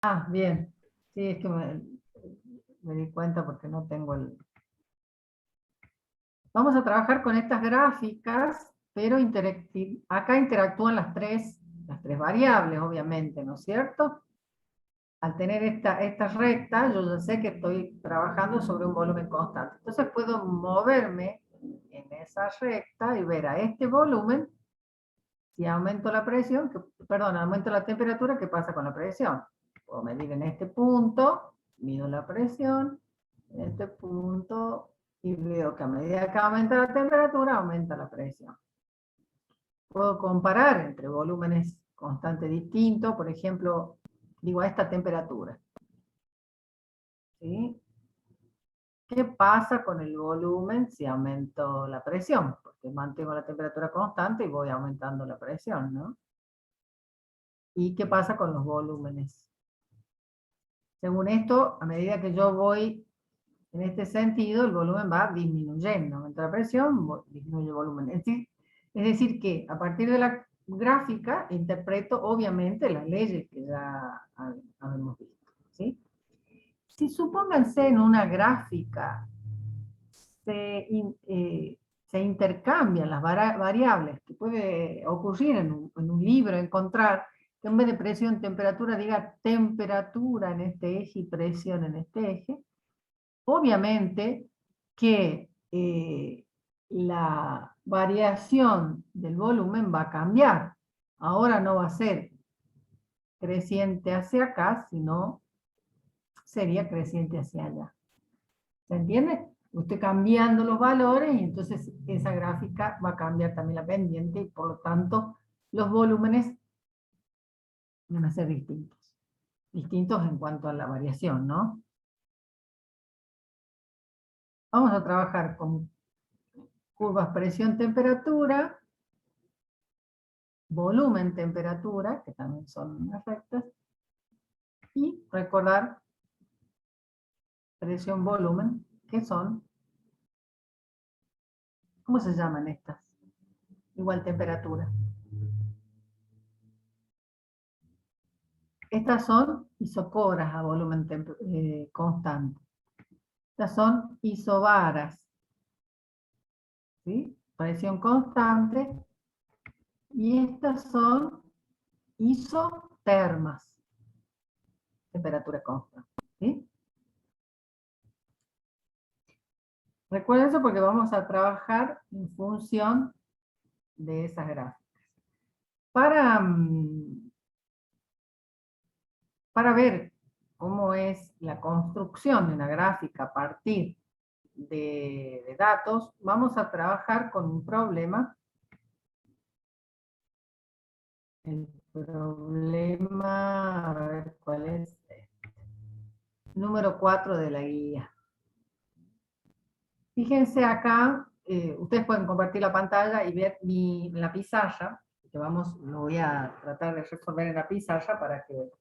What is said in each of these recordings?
Ah, bien. Sí, es que me di cuenta porque no tengo el... Vamos a trabajar con estas gráficas, pero acá interactúan las tres variables, obviamente, ¿no es cierto? Al tener esta recta, yo ya sé que estoy trabajando sobre un volumen constante. Entonces puedo moverme en esa recta y ver a este volumen, si aumento la presión, perdón, aumento la temperatura, ¿qué pasa con la presión? Puedo medir en este punto, mido la presión, en este punto, y veo que a medida que aumenta la temperatura, aumenta la presión. Puedo comparar entre volúmenes constantes distintos, por ejemplo, digo a esta temperatura, ¿sí? ¿Qué pasa con el volumen si aumento la presión? Porque mantengo la temperatura constante y voy aumentando la presión, ¿no? ¿Y qué pasa con los volúmenes? Según esto, a medida que yo voy en este sentido, el volumen va disminuyendo. Aumenta la presión, disminuye el volumen. Es decir, que a partir de la gráfica interpreto obviamente las leyes que ya habíamos visto, ¿sí? Si supónganse en una gráfica se intercambian las variables, que puede ocurrir en un libro, encontrar que en vez de presión, temperatura, diga temperatura en este eje y presión en este eje, obviamente que la variación del volumen va a cambiar. Ahora no va a ser creciente hacia acá, sino sería creciente hacia allá. ¿Se entiende? Usted cambiando los valores y entonces esa gráfica va a cambiar también la pendiente y por lo tanto los volúmenes van a ser distintos. Distintos en cuanto a la variación, ¿no? Vamos a trabajar con curvas presión-temperatura, volumen-temperatura, que también son unas rectas, y recordar presión-volumen, que son, ¿cómo se llaman estas? Igual temperatura. Estas son isocoras a volumen constante. Estas son isobaras, ¿sí? Presión constante. Y estas son isotermas, temperatura constante, ¿sí? Recuerden eso porque vamos a trabajar en función de esas gráficas. Para ver cómo es la construcción de una gráfica a partir de datos, vamos a trabajar con un problema. El problema, a ver cuál es, número 4 de la guía. Fíjense acá, ustedes pueden compartir la pantalla y ver la pizarra, que lo voy a tratar de resolver en la pizarra para que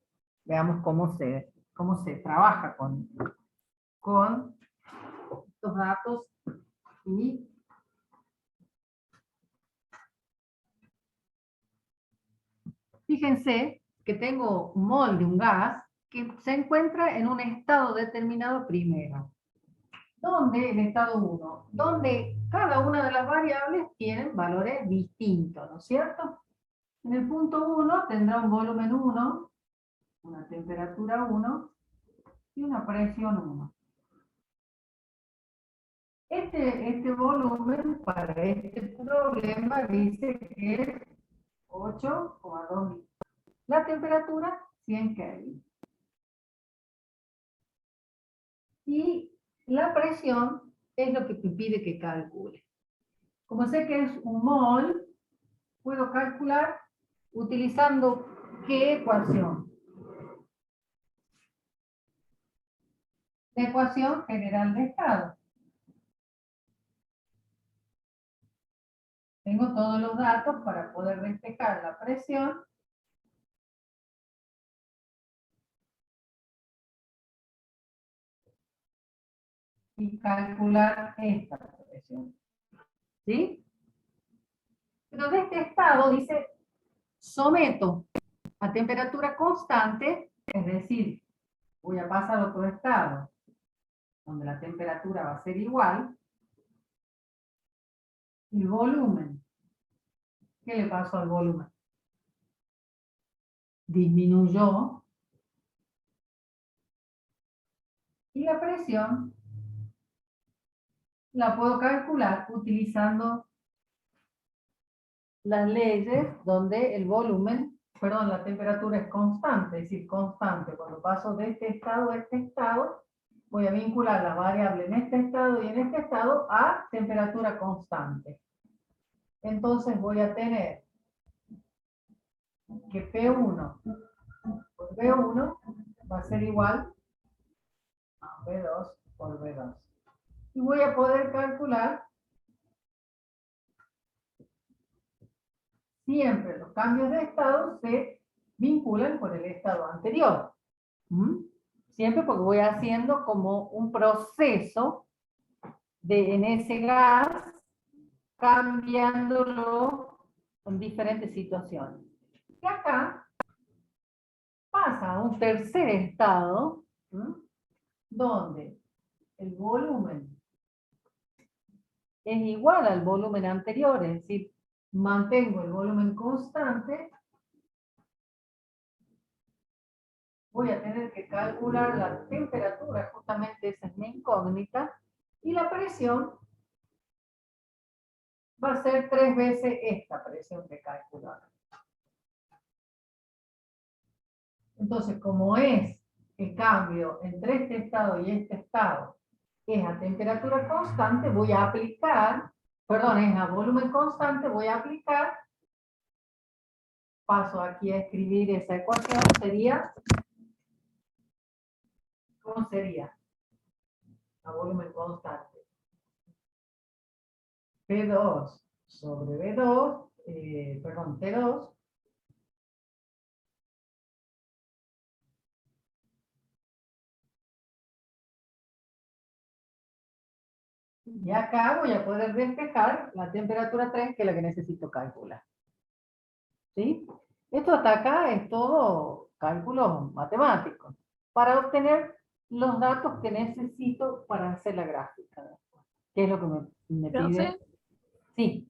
veamos cómo se trabaja con estos datos. Y fíjense que tengo un mol de un gas que se encuentra en un estado determinado primero. ¿Dónde? El estado 1, donde cada una de las variables tienen valores distintos, ¿no es cierto? En el punto 1 tendrá un volumen 1, una temperatura 1 y una presión 1. Este volumen para este problema dice que es 8,2 litros. La temperatura 100 Kelvin. Y la presión es lo que te pide que calcule. Como sé que es un mol, puedo calcular utilizando ¿qué ecuación? La ecuación general de estado. Tengo todos los datos para poder despejar la presión y calcular esta presión. ¿Sí? Pero de este estado dice, someto a temperatura constante Es decir, voy a pasar a otro estado, donde la temperatura va a ser igual. El volumen. ¿Qué le pasó al volumen? Disminuyó. Y la presión la puedo calcular utilizando las leyes donde el volumen, perdón, la temperatura es constante, es decir, constante. Cuando paso de este estado a este estado, voy a vincular la variable en este estado y en este estado a temperatura constante. Entonces voy a tener que P1 por V1 va a ser igual a V2 por V2. Y voy a poder calcular siempre los cambios de estado se vinculan con el estado anterior. Siempre porque voy haciendo como un proceso en ese gas, cambiándolo en diferentes situaciones. Y acá pasa a un tercer estado, donde el volumen es igual al volumen anterior, es decir, mantengo el volumen constante. Voy a tener que calcular la temperatura, justamente esa es mi incógnita, y la presión va a ser 3 veces esta presión que calcular. Entonces, como es el cambio entre este estado y este estado es a temperatura constante, voy a aplicar, perdón, es a volumen constante, voy a aplicar, paso aquí a escribir esa ecuación, sería, ¿cómo sería? A volumen constante. P2 sobre B2, perdón, T2, y acá voy a poder despejar la temperatura 3, que es la que necesito calcular. ¿Sí? Esto hasta acá es todo cálculo matemático, para obtener los datos que necesito para hacer la gráfica. ¿Qué es lo que me Profe, pide? Sí,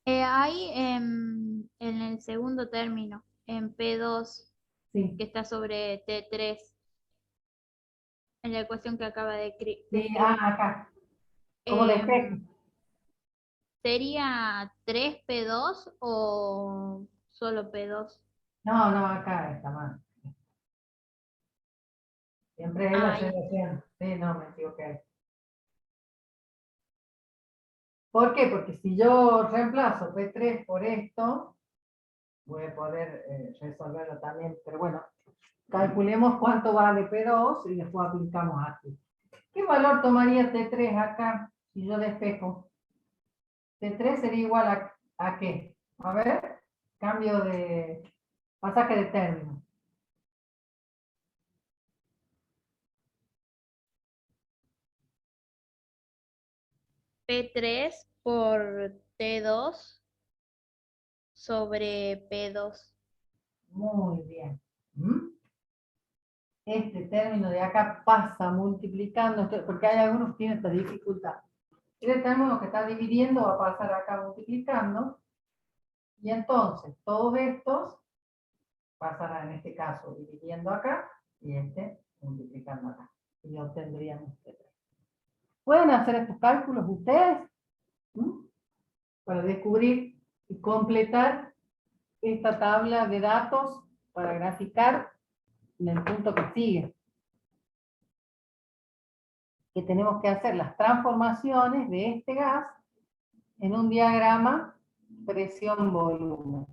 hay en el segundo término, en P2, sí, que está sobre T3, en la ecuación que acaba de sí, escribir. acá, como despejo. em, ¿Sería 3P2 o solo P2? No, no, acá está mal. Siempre es la Ahí. solución. Sí, no, me equivoqué. ¿Por qué? Porque si yo reemplazo P3 por esto, voy a poder resolverlo también, pero bueno, calculemos cuánto vale P2 y después aplicamos aquí. ¿Qué valor tomaría T3 acá si yo despejo? T3 sería igual a qué? A ver, cambio de pasaje de término. P3 por T2 sobre P2. Muy bien. Este término de acá pasa multiplicando, porque hay algunos que tienen esta dificultad. Este término que está dividiendo va a pasar acá multiplicando, y entonces todos estos pasarán en este caso dividiendo acá, y este multiplicando acá. Y obtendríamos T3. ¿Pueden hacer estos cálculos ustedes? Para descubrir y completar esta tabla de datos para graficar en el punto que sigue. Que tenemos que hacer las transformaciones de este gas en un diagrama presión-volumen.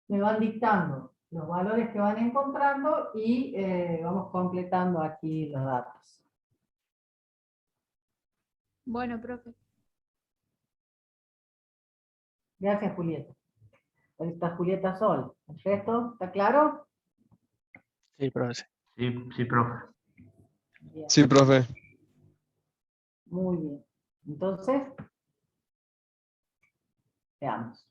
Me van dictando los valores que van encontrando y vamos completando aquí los datos. Bueno, profe. Gracias, Julieta. Ahí está Julieta Sol. ¿El resto está claro? Sí, profe. Sí, sí, profe. Bien. Sí, profe. Muy bien. Entonces, Veamos.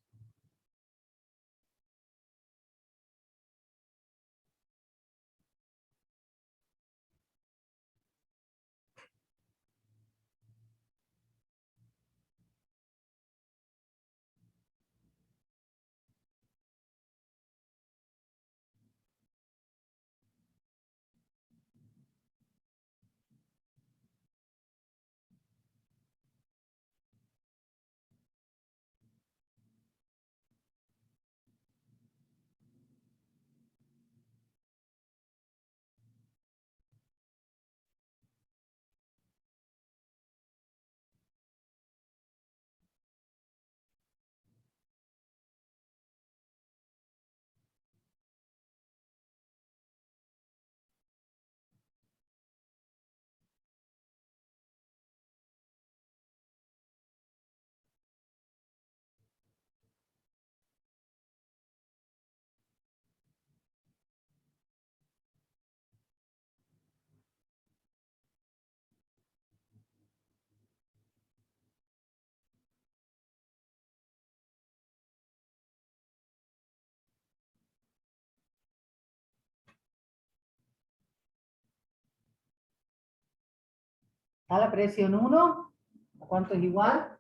¿A la presión 1? ¿A cuánto es igual?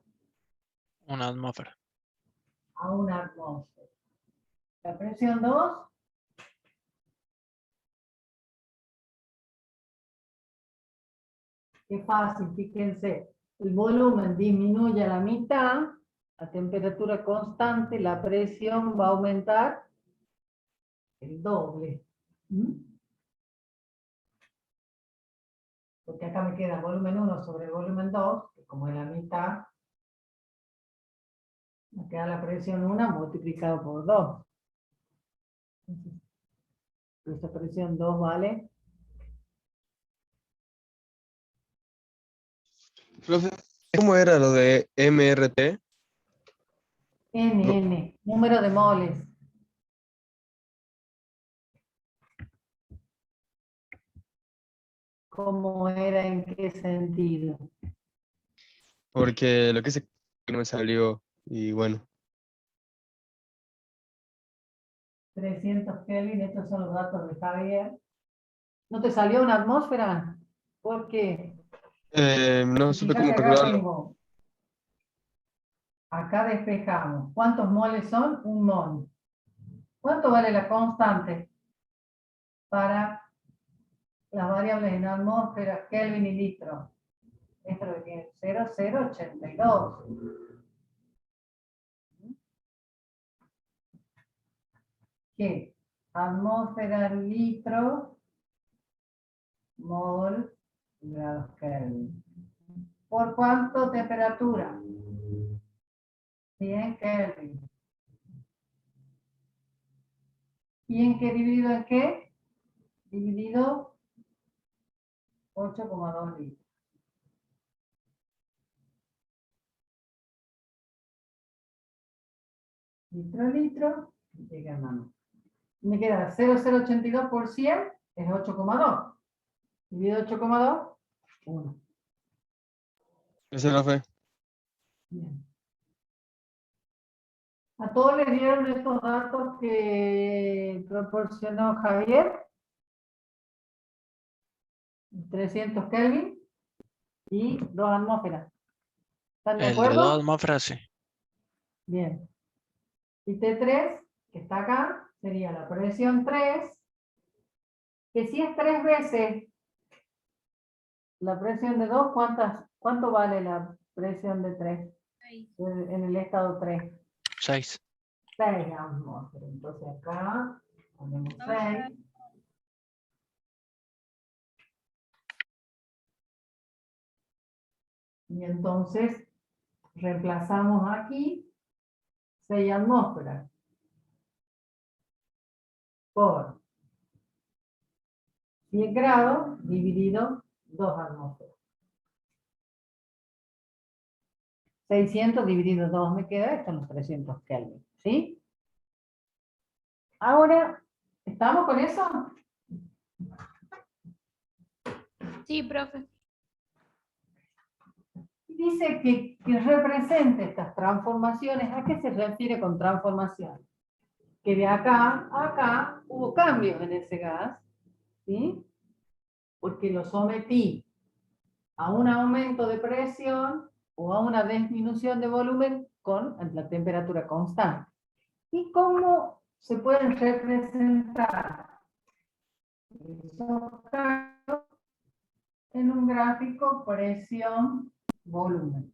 Una atmósfera. A una atmósfera. La presión 2. Qué fácil, fíjense. El volumen disminuye a la mitad, la temperatura constante, la presión va a aumentar el doble. Porque acá me queda volumen 1 sobre volumen 2, que como es la mitad, me queda la presión 1 multiplicado por 2. Entonces, esta presión 2 vale. Profe, ¿cómo era lo de MRT? NN, número de moles. ¿Cómo era? ¿En qué sentido? Porque lo que sé que no me salió y bueno. 300 Kelvin, estos son los datos de Javier. ¿No te salió una atmósfera? ¿Por qué? No supe Fíjate, cómo acá calcularlo. tengo. Acá despejamos. ¿Cuántos moles son? Un mol. ¿Cuánto vale la constante para las variables en atmósfera, Kelvin y litro? Esto lo que tiene 0,082. ¿Qué? Atmósfera, litro, mol, grados Kelvin. ¿Por cuánto temperatura? 100 Kelvin. ¿Y en qué dividido en qué? Dividido 8,2 litros. Litro, llega a mano. Me queda 0,082 por 100, es 8,2. Dividido 8,2, 1. Esa es la fe. Bien. ¿A todos les dieron estos datos que proporcionó Javier? 300 Kelvin y 2 atmósferas. ¿Están de El de 2 acuerdo? atmósferas, sí. Bien. Y T3, que está acá, sería la presión 3, que si es 3 veces la presión de 2, ¿cuánto vale la presión de 3? En el estado 3. 6. 6 atmósferas. Entonces acá ponemos 6. Y entonces reemplazamos aquí 6 atmósferas por 100 grados dividido 2 atmósferas. 600 dividido 2 me queda, están los 300 Kelvin, ¿sí? Ahora, ¿estamos con eso? Sí, profe. Dice que represente estas transformaciones. ¿A qué se refiere con transformación? Que de acá a acá hubo cambios en ese gas, ¿sí? Porque lo sometí a un aumento de presión o a una disminución de volumen con la temperatura constante. ¿Y cómo se pueden representar esos cambios en un gráfico presión-volumen?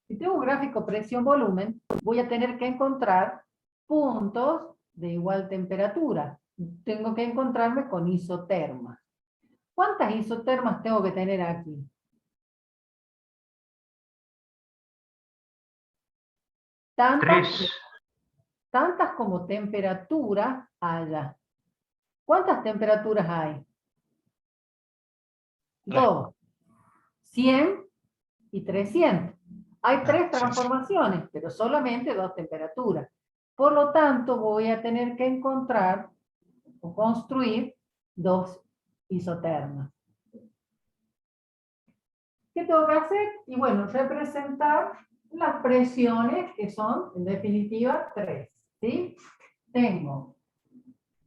Si tengo un gráfico presión-volumen, voy a tener que encontrar puntos de igual temperatura. Tengo que encontrarme con isotermas. ¿Cuántas isotermas tengo que tener aquí? Tantas como temperaturas haya. ¿Cuántas temperaturas hay? Dos. 100 y 300. Hay tres transformaciones, pero solamente dos temperaturas. Por lo tanto, voy a tener que encontrar o construir dos isotermas. ¿Qué tengo que hacer? Y bueno, representar las presiones, que son, en definitiva, tres. ¿Sí? Tengo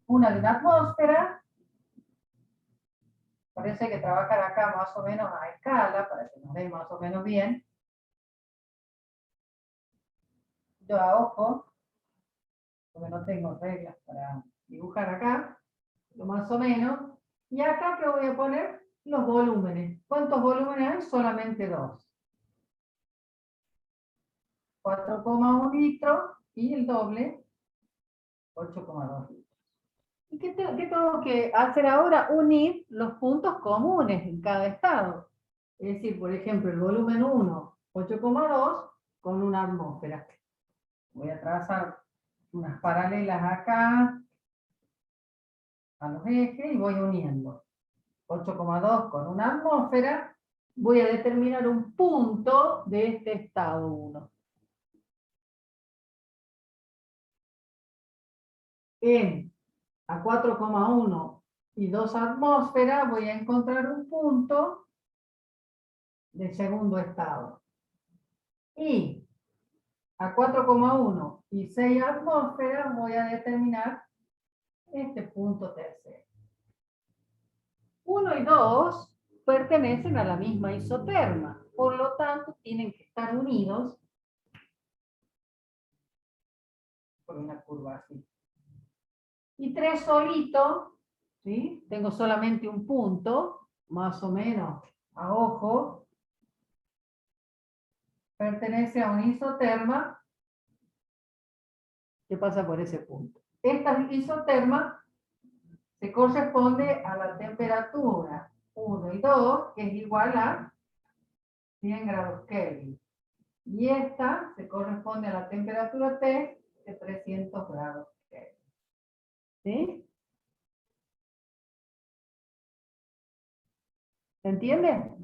una de la atmósfera. Parece que trabajar acá más o menos a escala, para que nos dé más o menos bien. Yo a ojo, porque no tengo reglas para dibujar acá, lo más o menos. Y acá que voy a poner los volúmenes. ¿Cuántos volúmenes hay? Solamente dos. 4,1 litros y el doble, 8,2 litros. ¿Y qué tengo que hacer ahora? Unir los puntos comunes en cada estado. Es decir, por ejemplo, el volumen 1, 8,2, con una atmósfera. Voy a trazar unas paralelas acá, a los ejes, y voy uniendo. 8,2 con una atmósfera, voy a determinar un punto de este estado 1. A 4,1 y 2 atmósferas voy a encontrar un punto del segundo estado. Y a 4,1 y 6 atmósferas voy a determinar este punto tercero. 1 y 2 pertenecen a la misma isoterma, por lo tanto tienen que estar unidos por una curva así. Y 3 solito, ¿sí? Tengo solamente un punto, más o menos a ojo, pertenece a una isoterma que pasa por ese punto. Esta isoterma se corresponde a la temperatura 1 y 2, que es igual a 100 grados Kelvin. Y esta se corresponde a la temperatura T de 300 grados Kelvin. ¿Sí? ¿Se entiende?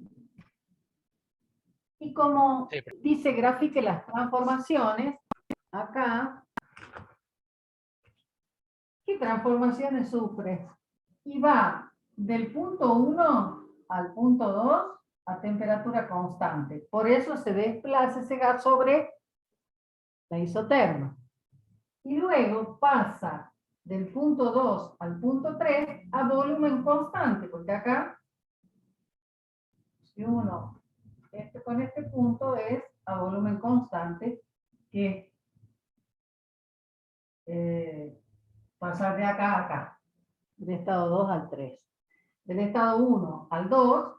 Y como dice grafique las transformaciones, acá, ¿qué transformaciones sufre? Y va del punto 1 al punto 2 a temperatura constante. Por eso se desplaza ese gas sobre la isoterma. Y luego pasa del punto 2 al punto 3 a volumen constante, porque acá, si uno con este punto es a volumen constante, que pasar de acá a acá, del estado 2 al 3. Del estado 1 al 2,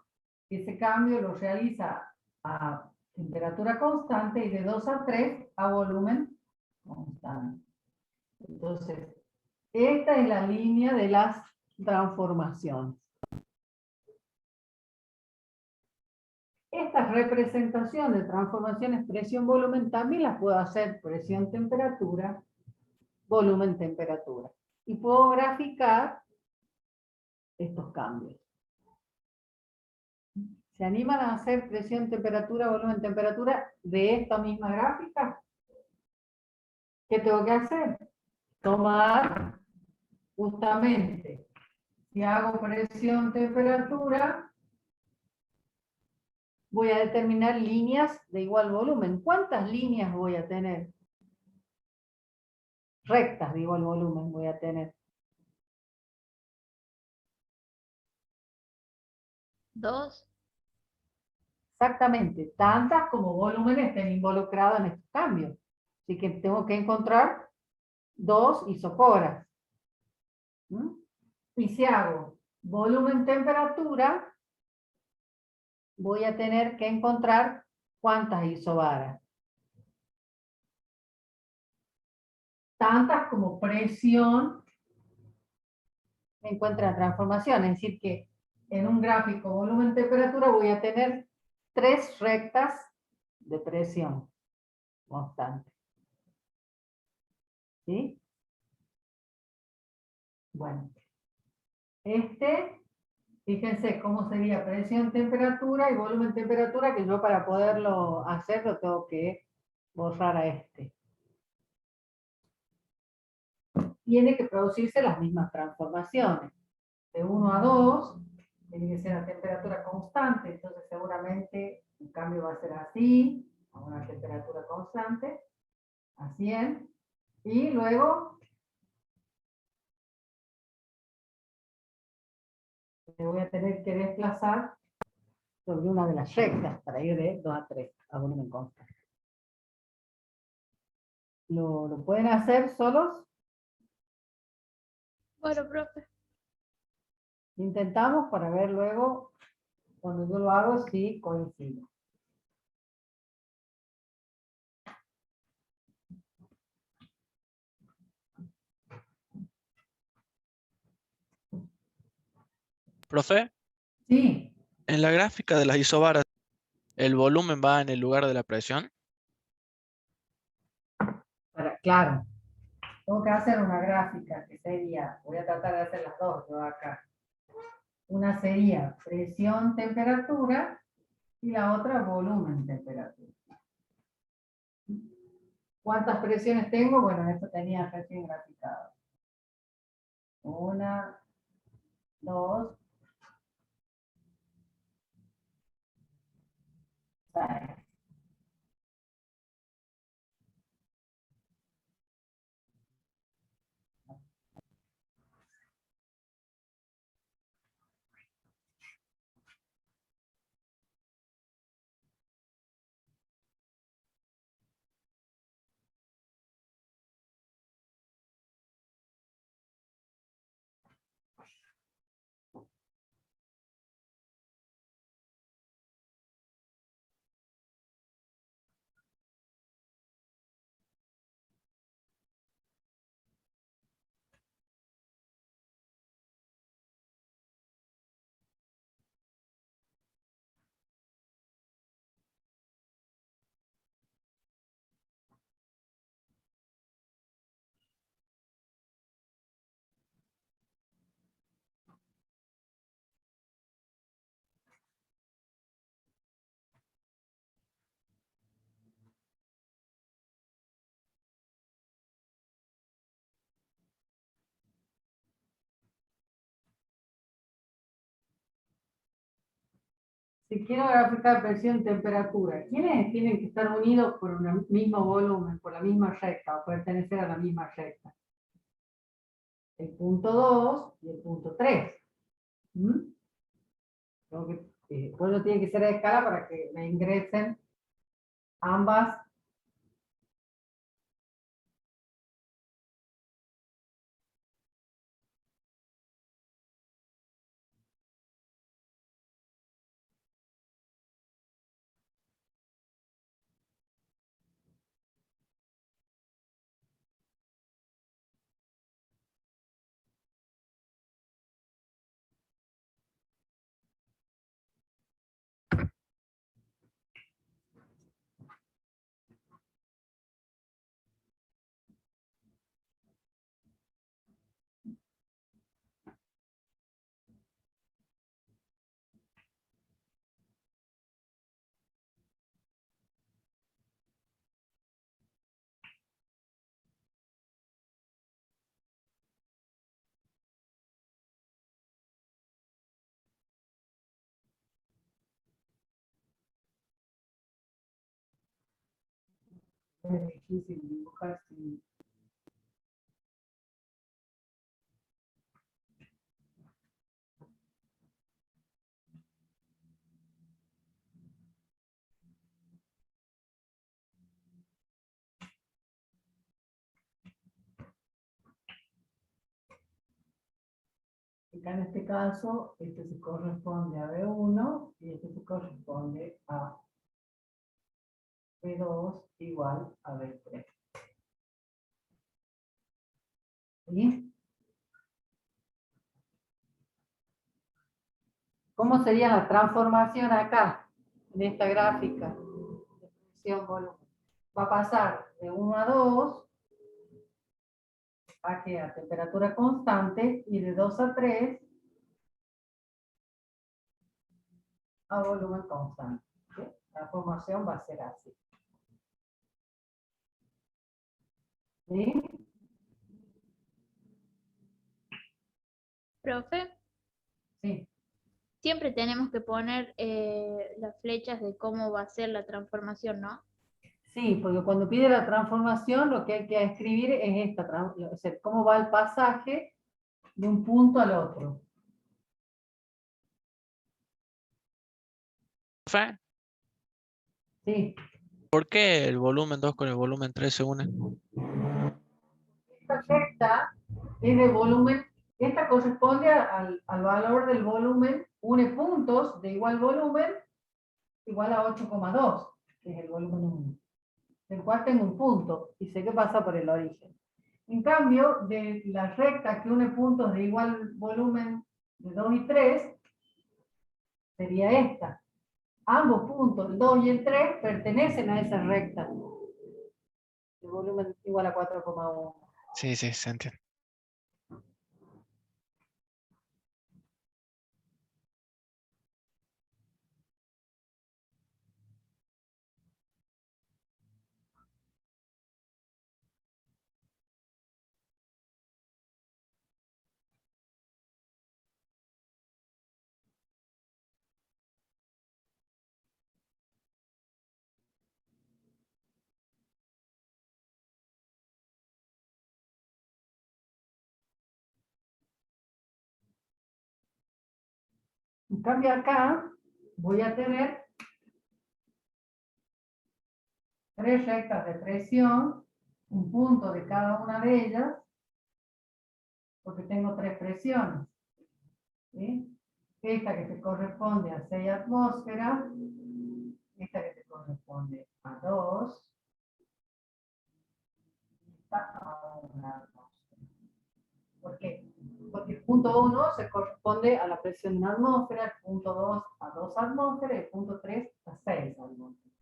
ese cambio lo realiza a temperatura constante, y de 2 a 3 a volumen constante. Entonces, esta es la línea de las transformaciones. Esta representación de transformaciones presión-volumen también las puedo hacer presión-temperatura, volumen-temperatura. Y puedo graficar estos cambios. ¿Se animan a hacer presión-temperatura, volumen-temperatura de esta misma gráfica? ¿Qué tengo que hacer? Tomar justamente, si hago presión-temperatura, voy a determinar líneas de igual volumen. ¿Cuántas líneas voy a tener? Rectas de igual volumen voy a tener. 2. Exactamente, tantas como volumen estén involucrados en estos cambios. Así que tengo que encontrar 2 isocoras. ¿Mm? Y si hago volumen-temperatura, voy a tener que encontrar cuántas isobaras. Tantas como presión encuentra transformación. Es decir que en un gráfico volumen-temperatura voy a tener 3 rectas de presión constante. ¿Sí? Bueno. Fíjense cómo sería presión, temperatura y volumen, temperatura, que yo para poderlo hacer lo tengo que borrar a este. Tiene que producirse las mismas transformaciones. De 1 a 2, tiene que ser a temperatura constante, entonces seguramente el cambio va a ser así, a una temperatura constante, a 100, y luego me voy a tener que desplazar sobre una de las rectas para ir de 2 a 3 a volumen constante. ¿Lo pueden hacer solos? Bueno, profe. Intentamos para ver luego, cuando yo lo hago, si coincide. Profe, Sí, en la gráfica de las isobaras, ¿el volumen va en el lugar de la presión? claro. Tengo que hacer una gráfica que sería, voy a tratar de hacer las dos yo acá. Una sería presión, temperatura, y la otra volumen, temperatura. ¿Cuántas presiones tengo? Bueno, esto tenía recién graficado. 1, 2, 6. Si quiero graficar presión, temperatura, ¿quiénes tienen que estar unidos por un mismo volumen, por la misma recta, o pertenecer a la misma recta? El punto 2 y el punto 3. Pues no tiene que ser a escala para que me ingresen ambas. Es difícil dibujar sin... Acá en este caso, este se corresponde a B1 y este se corresponde a B2 igual a B3. ¿Sí? ¿Cómo sería la transformación acá, en esta gráfica? De presión, volumen. Va a pasar de 1 a 2 a que a temperatura constante y de 2 a 3 a volumen constante. ¿Sí? La formación va a ser así. ¿Sí? Profe, Sí. siempre tenemos que poner las flechas de cómo va a ser la transformación, ¿no? Sí, porque cuando pide la transformación, lo que hay que escribir es esta, o sea, cómo va el pasaje de un punto al otro. Profe, Sí. ¿por qué el volumen 2 con el volumen 3 se unen? Esta recta es de volumen, esta corresponde al valor del volumen, une puntos de igual volumen, igual a 8,2, que es el volumen 1, del cual tengo un punto, y sé que pasa por el origen. En cambio, de la recta que une puntos de igual volumen de 2 y 3, sería esta. Ambos puntos, el 2 y el 3, pertenecen a esa recta, de volumen igual a 4,1. Sí, sí, se entiende. En cambio acá, voy a tener 3 rectas de presión, un punto de cada una de ellas, porque tengo 3 presiones. ¿Sí? Esta que se corresponde a 6 atmósferas, esta que se corresponde a 2, esta a 1 atmósfera. ¿Por qué? Porque el punto 1 se corresponde a la presión de una atmósfera, el punto 2 a 2 atmósferas, y el punto 3 a 6 atmósferas.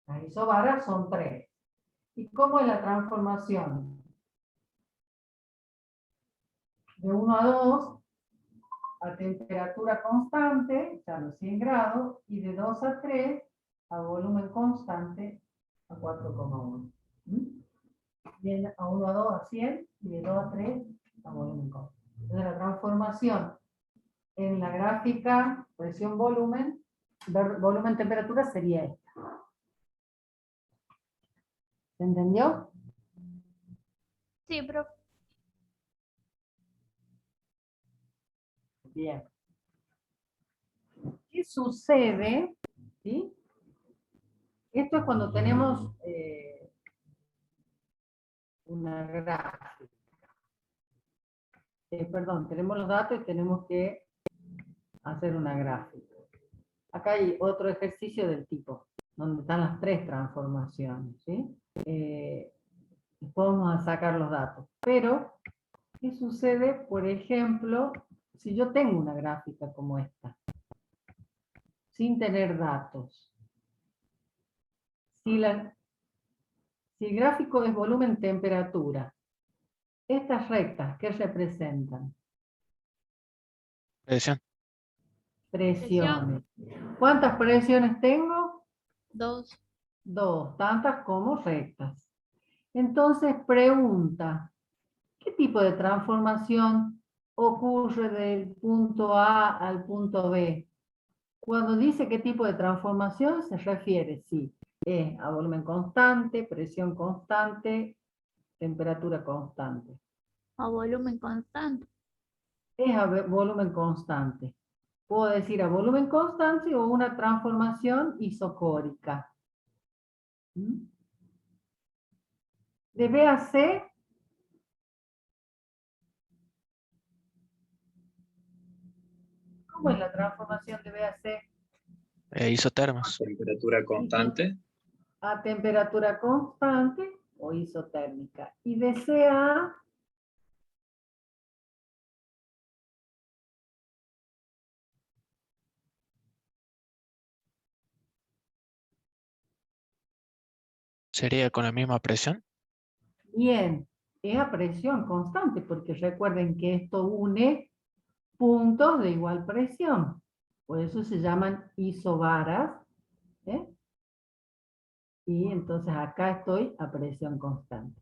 Las isobaras son 3. ¿Y cómo es la transformación? De 1 a 2 a temperatura constante, a los 100 grados, y de 2 a 3 a volumen constante a 4,1. Bien, a 1 a 2 a 100 y de 2 a 3 a volumen constante. Entonces la transformación en la gráfica presión-volumen, volumen-temperatura sería esta. ¿Se entendió? Sí, profe. Bien. ¿Qué sucede? ¿Sí? Esto es cuando tenemos una gráfica. Perdón, tenemos los datos y tenemos que hacer una gráfica. Acá hay otro ejercicio del tipo, donde están las 3 transformaciones. ¿Sí? Después vamos a sacar los datos. Pero, ¿qué sucede, por ejemplo, si yo tengo una gráfica como esta, sin tener datos? Si el gráfico es volumen-temperatura, estas rectas, ¿qué representan? Presión. Presiones. ¿Cuántas presiones tengo? 2. 2, tantas como rectas. Entonces pregunta, ¿qué tipo de transformación ocurre del punto A al punto B? Cuando dice qué tipo de transformación se refiere si Es a volumen constante, presión constante, temperatura constante. A volumen constante. Es a volumen constante. Puedo decir a volumen constante o una transformación isocórica. ¿Mm? De B a C, ¿cómo es la transformación de B a C? Isotermas. Temperatura constante. A temperatura constante o isotérmica. Y de C a A, ¿Sería con la misma presión? bien, es a presión constante, porque recuerden que esto une puntos de igual presión. Por eso se llaman isobaras. ¿Eh? Y entonces acá estoy a presión constante.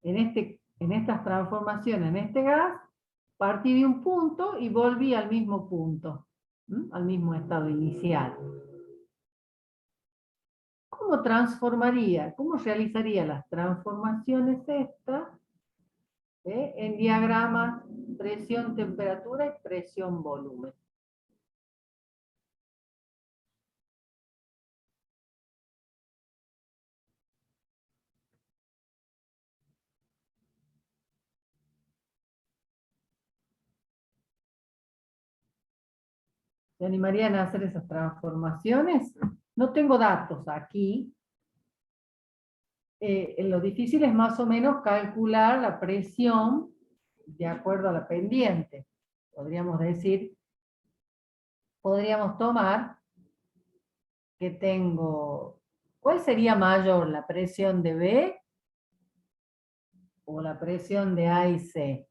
En estas transformaciones, en este gas, partí de un punto y volví al mismo punto, al mismo estado inicial. ¿Cómo transformaría? ¿Cómo realizaría las transformaciones estas en diagramas presión, temperatura y presión, volumen? ¿Se animarían a hacer esas transformaciones? No tengo datos aquí. Lo difícil es más o menos calcular la presión de acuerdo a la pendiente. Podríamos decir, podríamos tomar que tengo, ¿cuál sería mayor, la presión de B o la presión de A y C?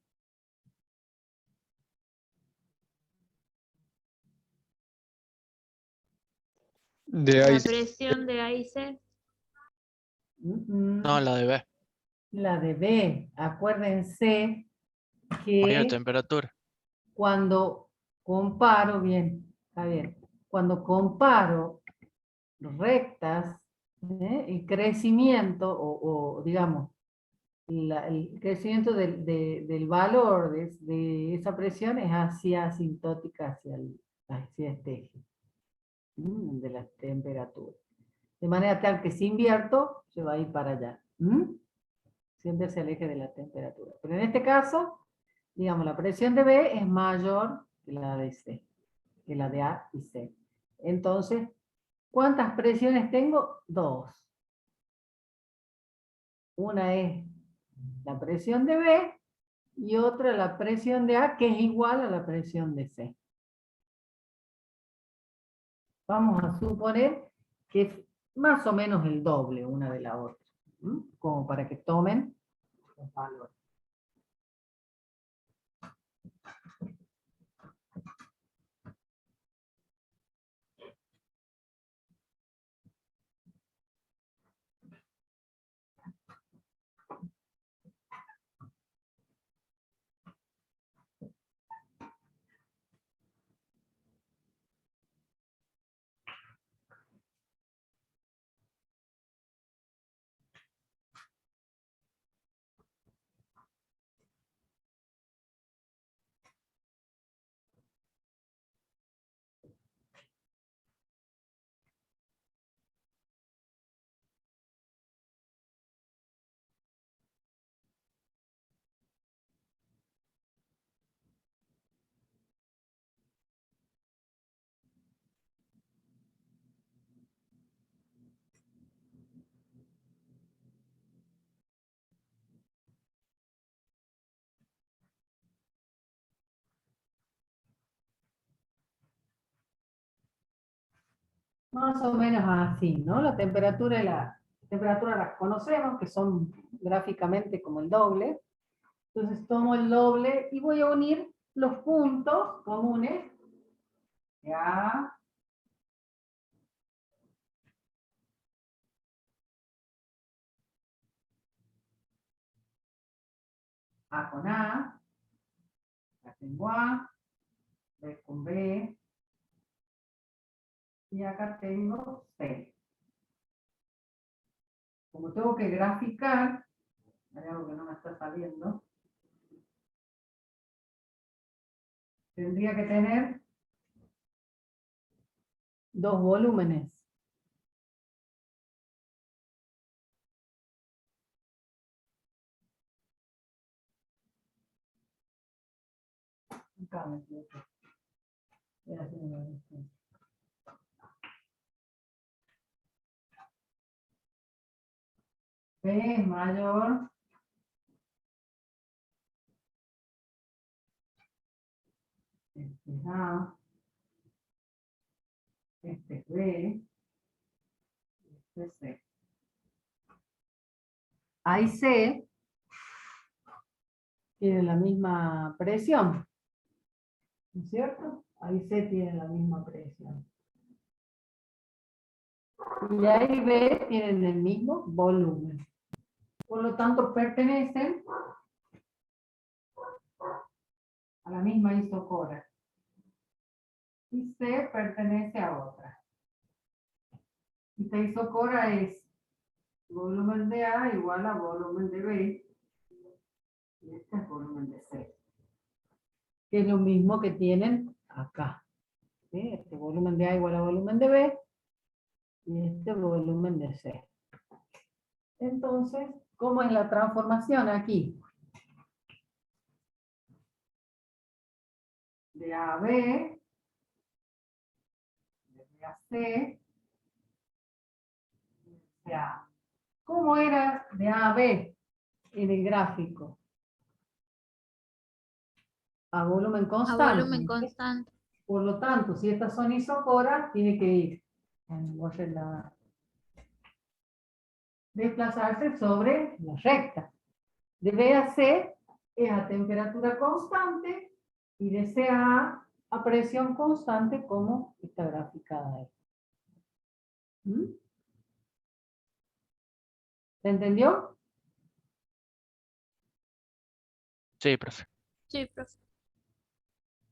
De La ahí. presión de A y C. No, la de B. La de B. Acuérdense Mayor que temperatura. cuando comparo, bien, está bien, cuando comparo rectas, el crecimiento o digamos, el crecimiento del valor de esa presión es hacia asintótica hacia este eje de la temperatura. De manera tal que si invierto, se va a ir para allá. Siempre hacia el eje de la temperatura. Pero en este caso, digamos, la presión de B es mayor que la de C, que la de A y C. Entonces, ¿cuántas presiones tengo? Dos. Una es la presión de B y otra la presión de A, que es igual a la presión de C. Vamos a suponer que es más o menos el doble una de la otra, como para que tomen los valores. Más o menos así, ¿no? La temperatura la conocemos, que son gráficamente como el doble. Entonces tomo el doble y voy a unir los puntos comunes de A, A con A, acá tengo A, B con B, y acá tengo C. como tengo que graficar, hay algo que no me está saliendo, tendría que tener dos volúmenes. Acá me equivoqué. Voy a hacer una diferencia. P es mayor este es A, este es B, este es C. A y C tienen la misma presión, ¿no es cierto? A y C tienen la misma presión. Y A y B tienen el mismo volumen. Por lo tanto, pertenecen a la misma isocora. Y C pertenece a otra. Esta isocora es volumen de A igual a volumen de B. Y este es volumen de C. Que es lo mismo que tienen acá. ¿Sí? Este volumen de A igual a volumen de B. Y este volumen de C. Entonces, ¿cómo es la transformación aquí? De A a B, de B a C, de A. ¿Cómo era de A a B en el gráfico? A volumen A constante. volumen constante. Por lo tanto, si estas son isocoras, tiene que ir desplazarse sobre la recta. De B a C es a temperatura constante y de C a A presión constante como está graficada ahí. ¿Mm? ¿Se entendió? Sí, profe. Sí, profe.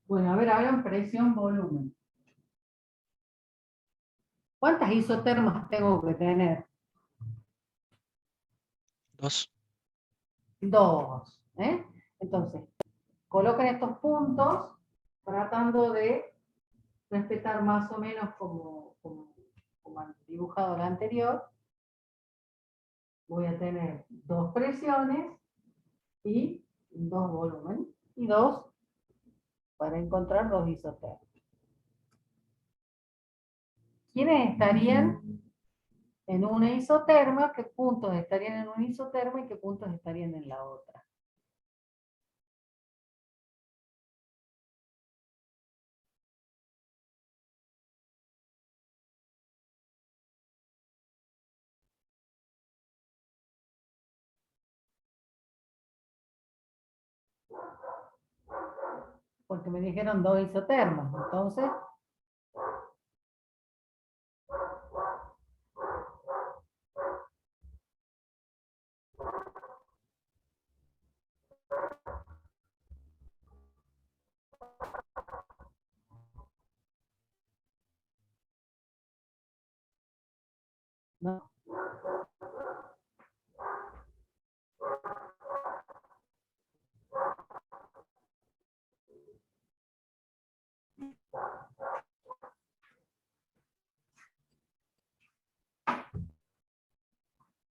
Bueno, a ver, hagan presión, volumen. ¿Cuántas isotermas tengo que tener? 2. Dos. ¿Eh? Entonces, coloquen estos puntos tratando de respetar más o menos como han dibujado la anterior. Voy a tener dos presiones y dos volúmenes y dos para encontrar dos isotermas. ¿Quiénes estarían en una isoterma? ¿Qué puntos estarían en una isoterma y qué puntos estarían en la otra? Porque me dijeron dos isotermas, entonces no.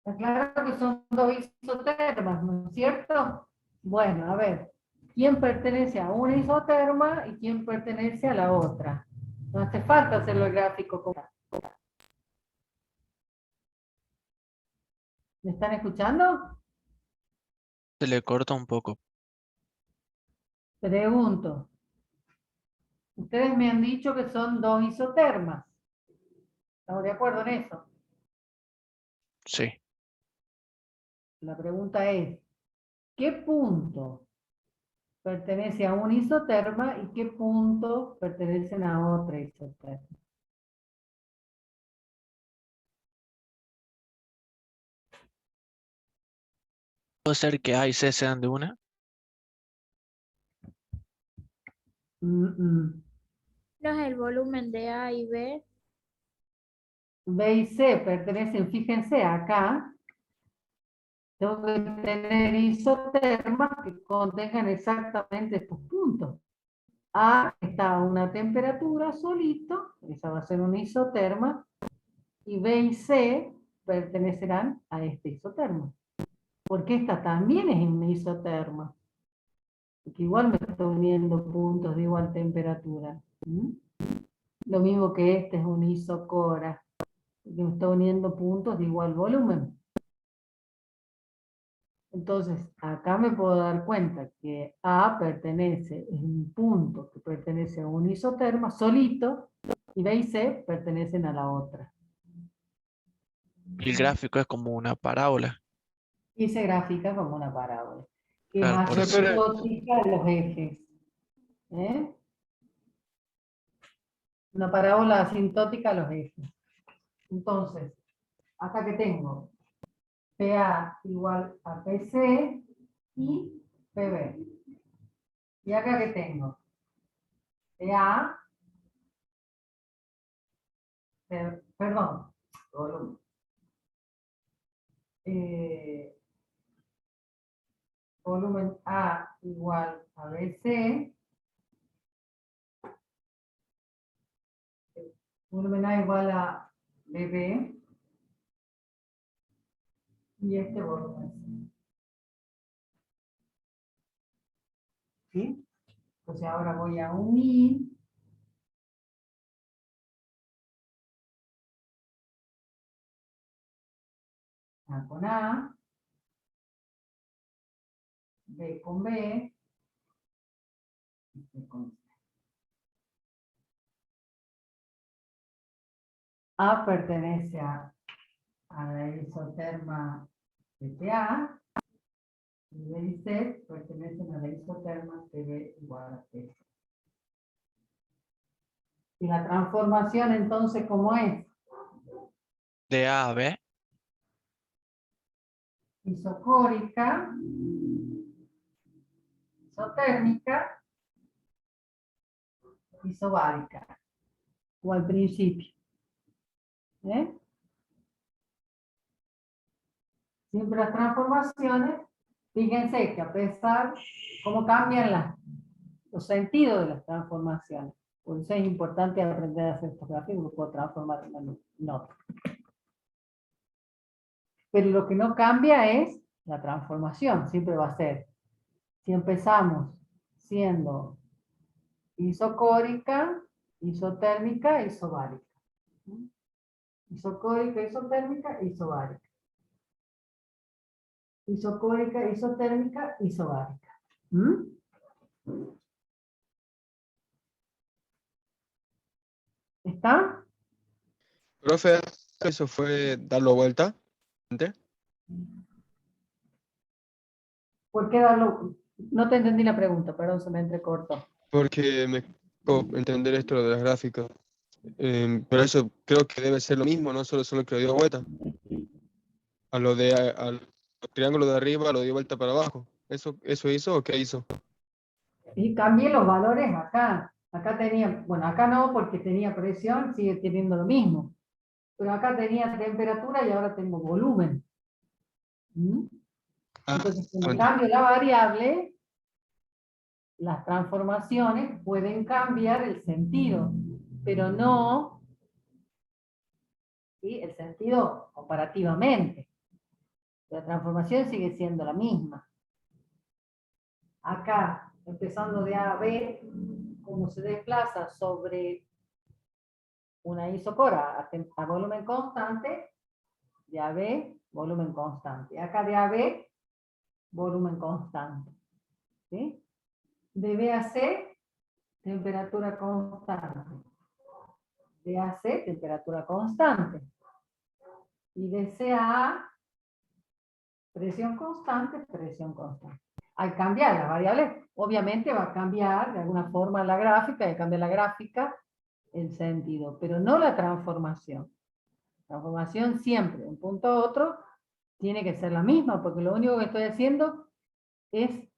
Está claro que son dos isotermas, ¿no es cierto? Bueno, a ver, ¿quién pertenece a una isoterma y quién pertenece a la otra? No hace falta hacerlo el gráfico. ¿Me están escuchando? Se le corta un poco. Pregunto. Ustedes me han dicho que son dos isotermas. ¿Estamos de acuerdo en eso? Sí. La pregunta es, ¿qué punto pertenece a una isoterma y qué punto pertenecen a otra isoterma? ¿Puede ser que A y C sean de una? ¿No ¿No es el volumen de A y B? B y C pertenecen, fíjense acá, tengo que tener isotermas que contengan exactamente estos puntos. A está a una temperatura solito, esa va a ser una isoterma, y B y C pertenecerán a este isoterma. Porque esta también es una isoterma. Porque igual me está uniendo puntos de igual temperatura. ¿Mm? Lo mismo que este es un isocora, porque me está uniendo puntos de igual volumen. Entonces, acá me puedo dar cuenta que A pertenece, es un punto que pertenece a un isoterma solito, y B y C pertenecen a la otra. El gráfico es como una parábola. Y se grafica como una parábola, que es Claro, por eso. Pero, asintótica a los ejes. ¿Eh? Una parábola asintótica a los ejes. Entonces, acá que tengo PA igual a PC y PB. Y acá que tengo PA, perdón, volumen. Volumen A igual a BC, volumen A igual a BB, y este volumen C. ¿Sí? Entonces ahora voy a unir A con A, B con B, y C con C. A pertenece a la isoterma PTA, y B y C pertenecen a la isoterma PB igual a T. Y la transformación entonces, ¿cómo es? De A a B. Isocórica, isotérmica, isobárica, o al principio. ¿Eh? Siempre las transformaciones, fíjense que a pesar cómo cambian los sentidos de las transformaciones. Por eso es importante aprender a hacer estos gráficos, porque puedo transformar en una nota. Pero lo que no cambia es la transformación, siempre va a ser. Si empezamos siendo isocórica, isotérmica, isobárica. Isocórica, isotérmica, isobárica. Isocórica, isotérmica, isobárica. ¿Mm? ¿Está? profe, eso fue darlo vuelta. ¿Ente? ¿Por qué darlo? No te entendí la pregunta, perdón, se me entrecortó. Porque me costó entender esto de las gráficas. Pero eso creo que debe ser lo mismo, no solo que lo dio vuelta. Al triángulo de arriba lo dio vuelta para abajo. ¿Eso hizo o qué hizo? Y cambié los valores acá. Acá tenía, bueno, acá no porque tenía presión, sigue teniendo lo mismo. Pero acá tenía temperatura y ahora tengo volumen. ¿Mm? Ah, Entonces, como ente- cambio la variable, las transformaciones pueden cambiar el sentido, pero no, ¿sí?, el sentido comparativamente. La transformación sigue siendo la misma. Acá, empezando de A a B, como se desplaza sobre una isocora a volumen constante, de AB, volumen constante. Acá de AB, volumen constante. ¿Sí? De B a C, temperatura constante. De A a C, temperatura constante. Y de C a A, presión constante, presión constante. Al cambiar las variables, obviamente va a cambiar de alguna forma la gráfica, y cambia la gráfica, el sentido, pero no la transformación. La transformación siempre, de un punto a otro, tiene que ser la misma, porque lo único que estoy haciendo es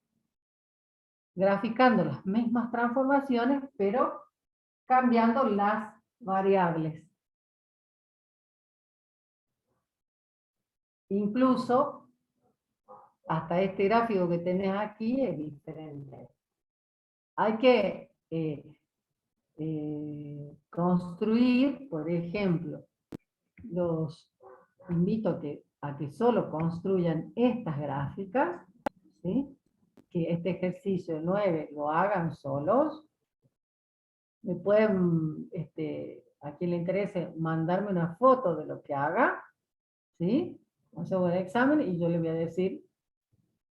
graficando las mismas transformaciones, pero cambiando las variables. Incluso hasta este gráfico que tenés aquí es diferente. Hay que construir, por ejemplo, los invito a que solo construyan estas gráficas, ¿sí? Que este ejercicio 9 lo hagan solos. Me pueden, a quien le interese, mandarme una foto de lo que haga, ¿sí? Hacemos el examen y yo le voy a decir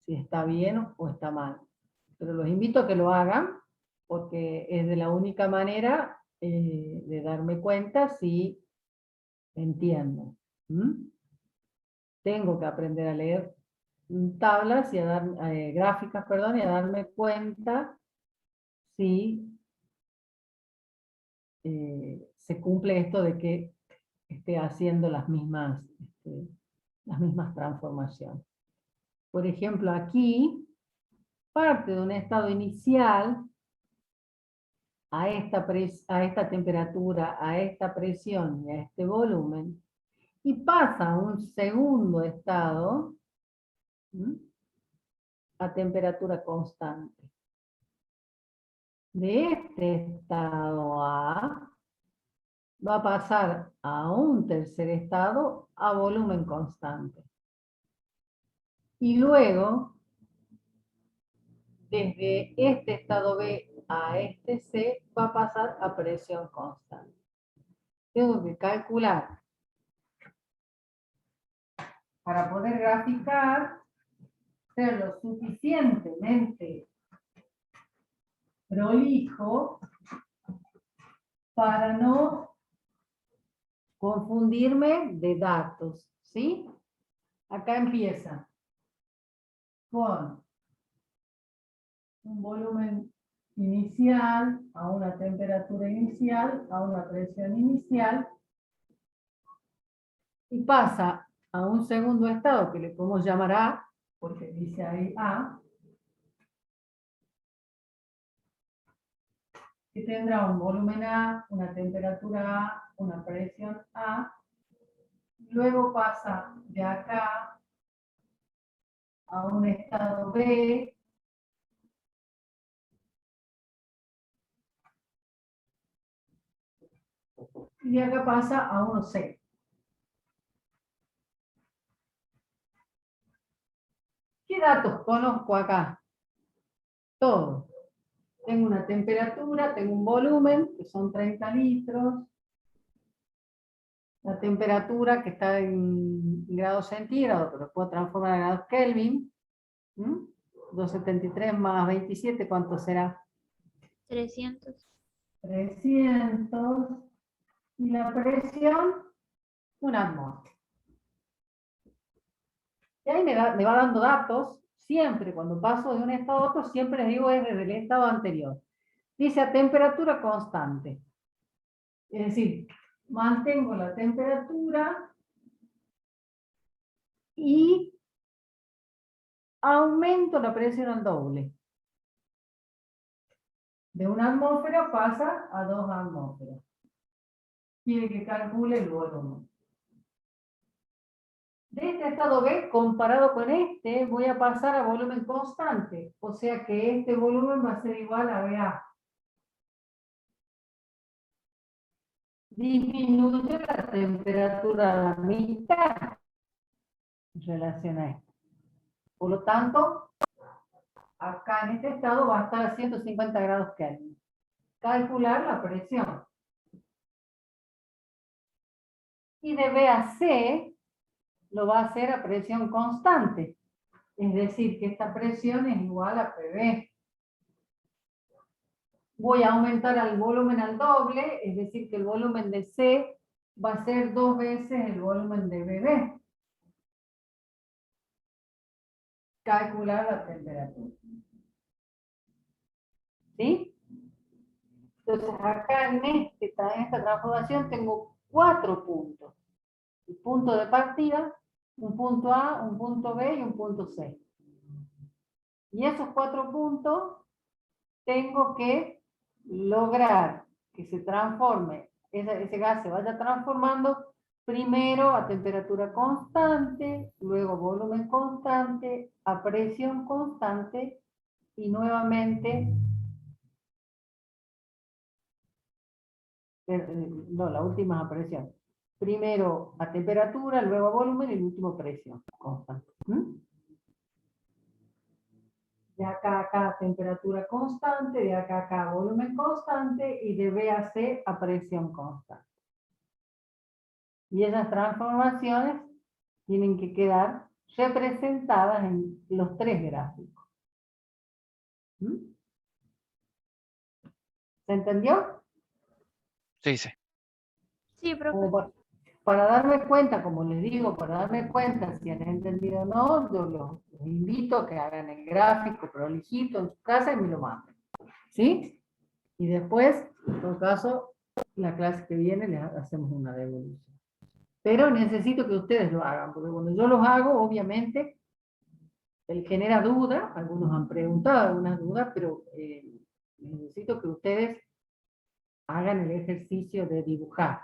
si está bien o está mal. Pero los invito a que lo hagan, porque es de la única manera de darme cuenta si entiendo. Tengo que aprender a leer tablas y a dar, gráficas, perdón, y a darme cuenta si se cumple esto de que esté haciendo las mismas transformaciones. Por ejemplo, aquí parte de un estado inicial a esta temperatura, a esta presión y a este volumen, y pasa a un segundo estado a temperatura constante. De este estado A va a pasar a un tercer estado a volumen constante. Y luego, desde este estado B a este C, va a pasar a presión constante. Tengo que calcular para poder graficar, ser lo suficientemente prolijo para no confundirme de datos, ¿sí? Acá empieza con un volumen inicial, a una temperatura inicial, a una presión inicial, y pasa a un segundo estado que le podemos llamar A, porque dice ahí A, que tendrá un volumen A, una temperatura A, una presión A. Luego pasa de acá a un estado B, y de acá pasa a uno C. ¿Qué datos conozco acá? Todo. Tengo una temperatura, tengo un volumen, que son 30 litros. La temperatura que está en grados centígrados, pero puedo transformar a grados Kelvin. 273 más 27, ¿cuánto será? 300. 300. Y la presión, una atmósfera. Y ahí me va dando datos, siempre cuando paso de un estado a otro, siempre les digo es desde el estado anterior. Dice a temperatura constante. Es decir, mantengo la temperatura y aumento la presión al doble. De una atmósfera pasa a 2 atmósferas. Quiere que calcule el volumen. De este estado B, comparado con este, voy a pasar a volumen constante. O sea que este volumen va a ser igual a BA. Disminuye la temperatura a la mitad en relación a esto. Por lo tanto, acá en este estado va a estar a 150 grados Kelvin. Calcular la presión. Y de B a C lo va a hacer a presión constante. Es decir, que esta presión es igual a PB. Voy a aumentar el volumen al doble, es decir, que el volumen de C va a ser 2 veces el volumen de BB. Calcular la temperatura. ¿Sí? Entonces acá en esta transformación tengo 4 puntos. El punto de partida, un punto A, un punto B y un punto C. Y esos 4 puntos tengo que lograr que se transforme, ese gas se vaya transformando Primero a temperatura constante, luego volumen constante, a presión constante y nuevamente, no, la última es a presión. Primero a temperatura, luego a volumen y el último presión constante. De acá a acá temperatura constante, de acá a acá volumen constante y de B a C a presión constante. Y esas transformaciones tienen que quedar representadas en los tres gráficos. ¿Se entendió? Sí, sí. Sí, profe. Como para darme cuenta, como les digo, para darme cuenta si han entendido o no, yo los invito a que hagan el gráfico prolijito en su casa y me lo manden. ¿Sí? Y después, en todo caso, la clase que viene les hacemos una devolución. Pero necesito que ustedes lo hagan, porque cuando yo los hago, obviamente, él genera duda, algunos han preguntado algunas dudas, pero necesito que ustedes hagan el ejercicio de dibujar.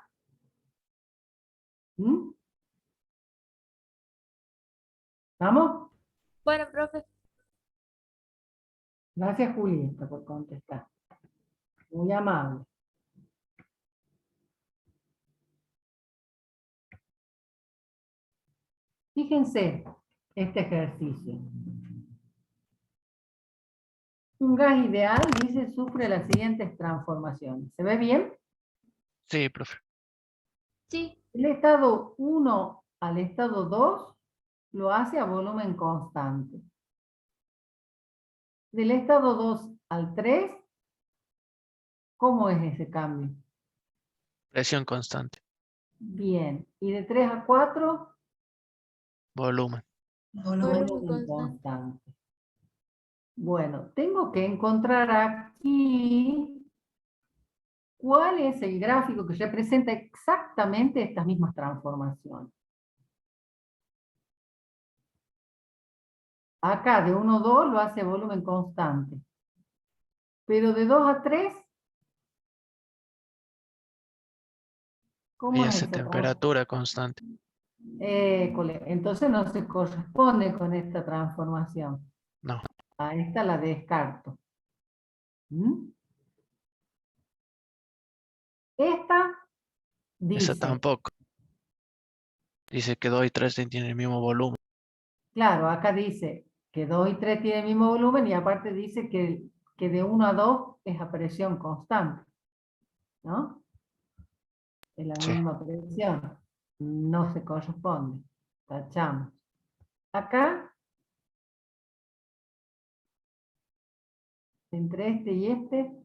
¿Vamos? Bueno, profe. Gracias, Julieta, por contestar. Muy amable. Fíjense este ejercicio. Un gas ideal, dice, sufre las siguientes transformaciones. ¿Se ve bien? Sí, profe. Sí. El estado 1 al estado 2 lo hace a volumen constante. Del estado 2 al 3, ¿cómo es ese cambio? Presión constante. Bien. ¿Y de 3 a 4? Volumen. Volumen Volumen constante. constante. Bueno, tengo que encontrar aquí cuál es el gráfico que representa exactamente estas mismas transformaciones. Acá de 1 a 2 lo hace volumen constante. Pero de 2 a 3, Ahí ¿cómo es hace esa temperatura constante. entonces no se corresponde con esta transformación. No, A esta la descarto. Esta esa dice, tampoco. Dice que 2 y 3 tienen el mismo volumen. claro, acá dice que 2 y 3 tienen el mismo volumen y aparte dice que de 1 a 2 es a presión constante. ¿No? Es la Sí. misma presión. No se corresponde. Tachamos. Acá, entre este y este,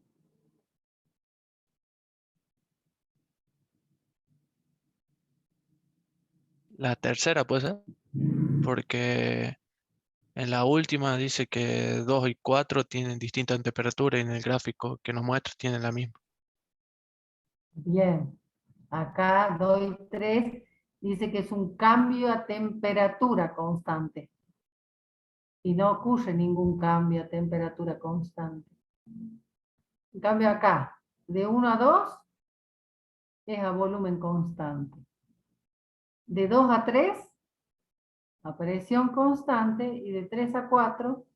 La tercera, pues, porque en la última dice que 2 y 4 tienen distinta temperatura y en el gráfico que nos muestra tienen la misma. bien. Acá doy 3, dice que es un cambio a temperatura constante. Y no ocurre ningún cambio a temperatura constante. En cambio acá, de 1 a 2 es a volumen constante. De 2 a 3, a presión constante, y de 3 a 4,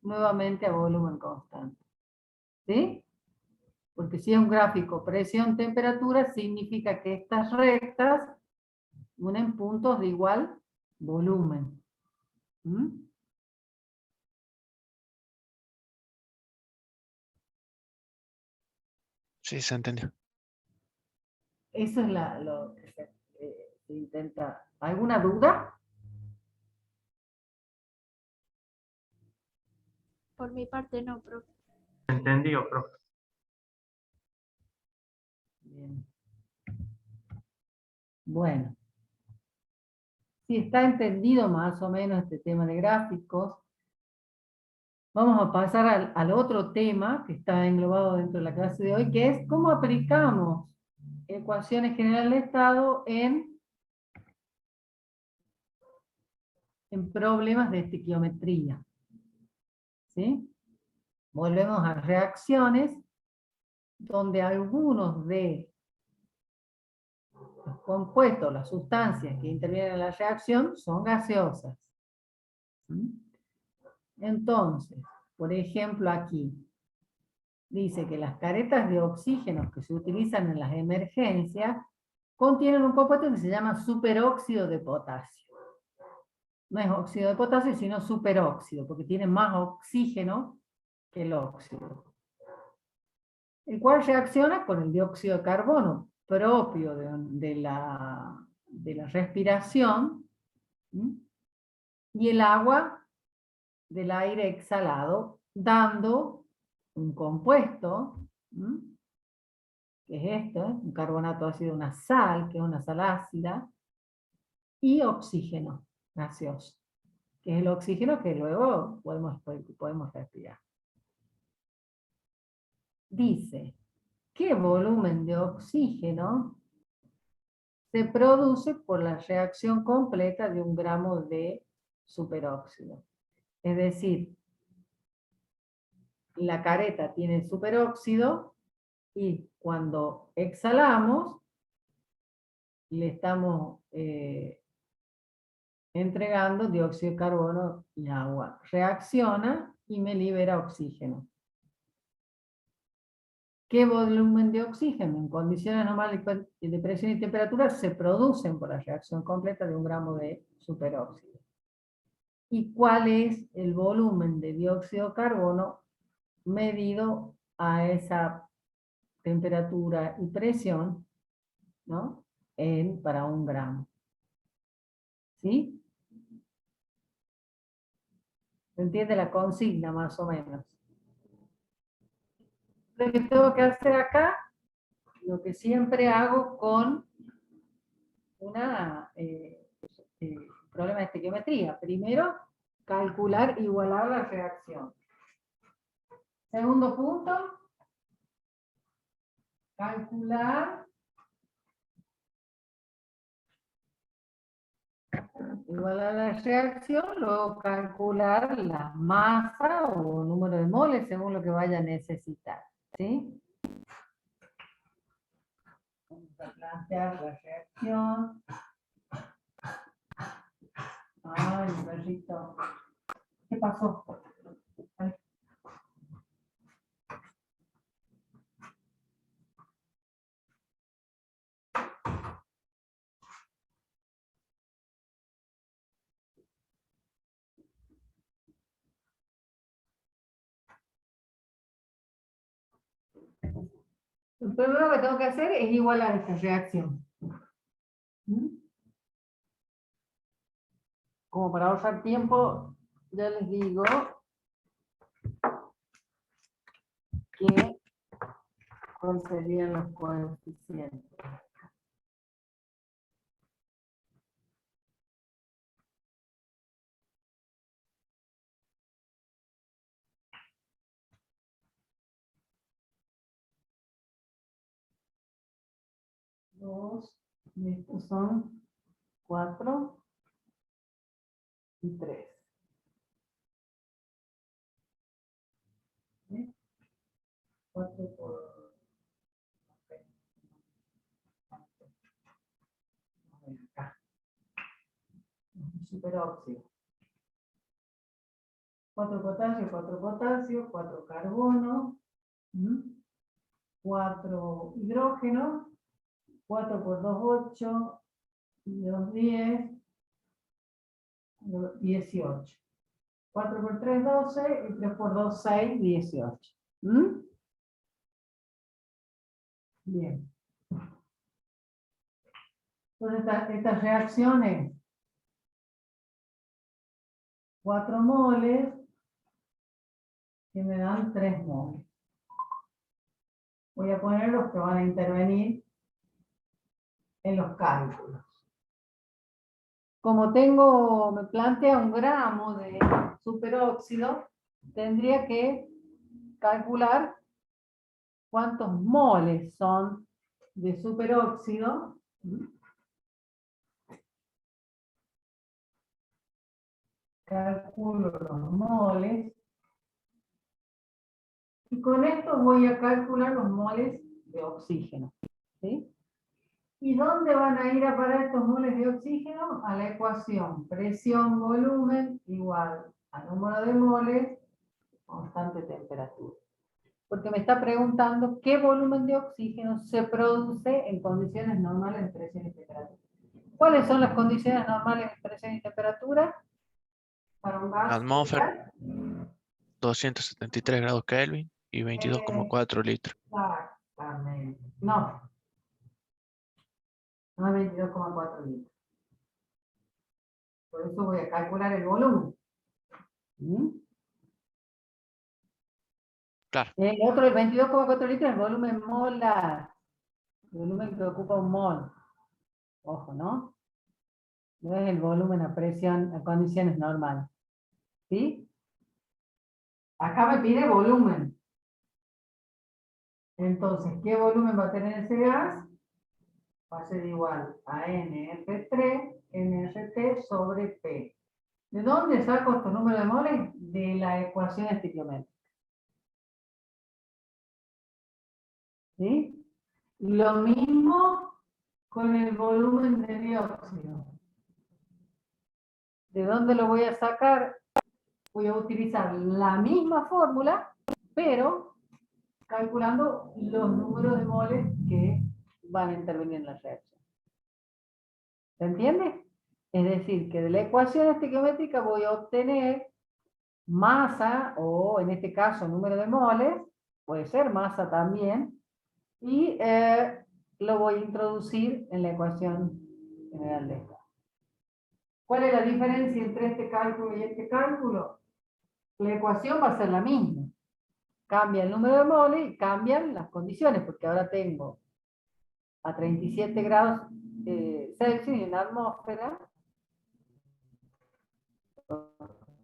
nuevamente a volumen constante. ¿Sí? Porque si es un gráfico presión-temperatura, significa que estas rectas unen puntos de igual volumen. Sí, se entendió. Eso es lo que se intenta. ¿Alguna duda? Por mi parte no, profe. Entendido, profe. Bien. Bueno. Si está entendido más o menos este tema de gráficos, vamos a pasar al otro tema que está englobado dentro de la clase de hoy, que es cómo aplicamos ecuaciones generales de estado en problemas de estequiometría. ¿Sí? Volvemos a reacciones donde algunos de los compuestos, las sustancias que intervienen en la reacción son gaseosas. ¿Mm? Entonces, por ejemplo aquí, dice que las caretas de oxígeno que se utilizan en las emergencias contienen un compuesto que se llama superóxido de potasio. No es óxido de potasio, sino superóxido, porque tiene más oxígeno que el óxido. El cual reacciona con el dióxido de carbono propio de la respiración, ¿sí? Y el agua del aire exhalado, dando un compuesto, ¿sí? Que es esto, un carbonato ácido, una sal, que es una sal ácida, y oxígeno gaseoso, que es el oxígeno que luego podemos respirar. Dice, ¿qué volumen de oxígeno se produce por la reacción completa de 1 gramo de superóxido? Es decir, la careta tiene superóxido y cuando exhalamos le estamos entregando dióxido de carbono y agua. Reacciona y me libera oxígeno. ¿Qué volumen de oxígeno en condiciones normales de presión y temperatura se producen por la reacción completa de 1 gramo de superóxido? ¿Y cuál es el volumen de dióxido de carbono medido a esa temperatura y presión, ¿no? Para 1 gramo? ¿Sí? ¿Se entiende la consigna más o menos? Lo que tengo que hacer acá, lo que siempre hago con una problema de estequiometría. Primero, calcular, igualar la reacción. Segundo punto, calcular, igualar la reacción, luego calcular la masa o número de moles según lo que vaya a necesitar. ¿Sí? Vamos a plantear la reacción. Ay, perrito. ¿Qué pasó? Ay. Lo primero que tengo que hacer es igualar esta reacción. Como para ahorrar tiempo, ya les digo que cuáles serían los coeficientes. Estos son 4 y 3. ¿Sí? 4 por... acá. Superóxido. 4 potasio, 4 carbono, 4 hidrógeno, 4 por 2, 8, y 2, 10, 18. 4 por 3, 12, y 3 por 2, 6, 18. Bien. Entonces estas reacciones, 4 moles, que me dan 3 moles. Voy a poner los que van a intervenir en los cálculos. Como me plantea 1 gramo de superóxido, tendría que calcular cuántos moles son de superóxido. Calculo los moles. Y con esto voy a calcular los moles de oxígeno. ¿Sí? ¿Y dónde van a ir a parar estos moles de oxígeno? A la ecuación presión, volumen, igual a número de moles, constante temperatura. Porque me está preguntando qué volumen de oxígeno se produce en condiciones normales de presión y temperatura. ¿Cuáles son las condiciones normales de presión y temperatura para un gas? Atmósfera, 273 grados Kelvin y 22,4 litros. Exactamente. No. No es 22,4 litros. Por eso voy a calcular el volumen. ¿Mm? Claro, El otro, el 22,4 litros, es el volumen molar. El volumen que ocupa un mol. Ojo, ¿no? No es el volumen a presión, a condiciones normales. ¿Sí? Acá me pide volumen. Entonces, ¿qué volumen va a tener ese gas? Va a ser igual a NF3, NRT sobre P. ¿De dónde saco estos números de moles? De la ecuación estequiométrica. ¿Sí? Lo mismo con el volumen de dióxido. ¿De dónde lo voy a sacar? Voy a utilizar la misma fórmula, pero calculando los números de moles que van a intervenir en la reacción. ¿Se entiende? Es decir, que de la ecuación estequiométrica voy a obtener masa, o en este caso número de moles, puede ser masa también, y lo voy a introducir en la ecuación general de esta. ¿Cuál es la diferencia entre este cálculo y este cálculo? La ecuación va a ser la misma. Cambia el número de moles y cambian las condiciones, porque ahora tengo a 37 grados Celsius en la atmósfera,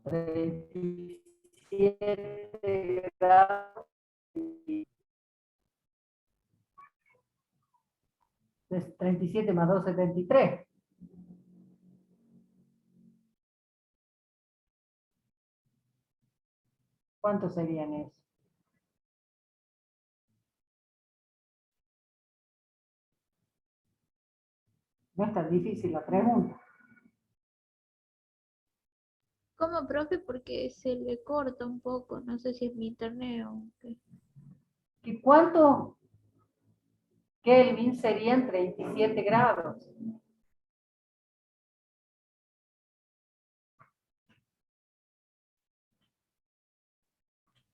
37 grados, 37 más 2, 73. ¿Cuántos serían eso? No es tan difícil la pregunta. ¿Cómo, profe? Porque se le corta un poco. No sé si es mi internet o qué. ¿Y cuántos Kelvin serían 37 grados?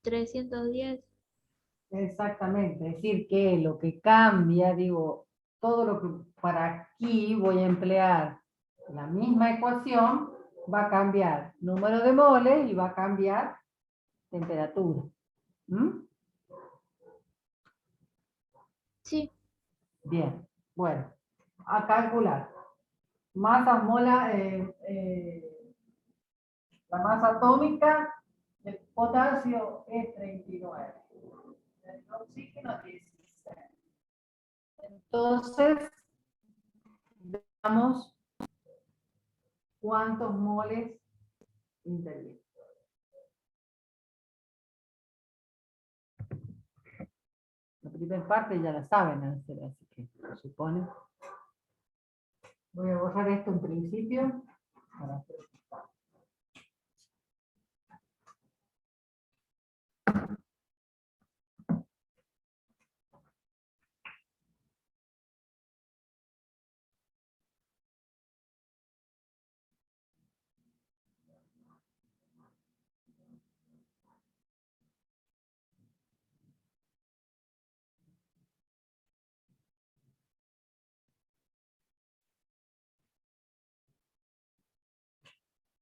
¿310? Exactamente, es decir, que lo que cambia, digo, todo lo que para aquí voy a emplear la misma ecuación, va a cambiar número de moles y va a cambiar temperatura. ¿Mm? Sí. Bien, bueno, a calcular. Masa mola, la masa atómica del potasio es 39. El oxígeno 16. Entonces, veamos cuántos moles intervienen. La primera parte ya la saben hacer, así que se supone. Voy a borrar esto en principio. Para hacer.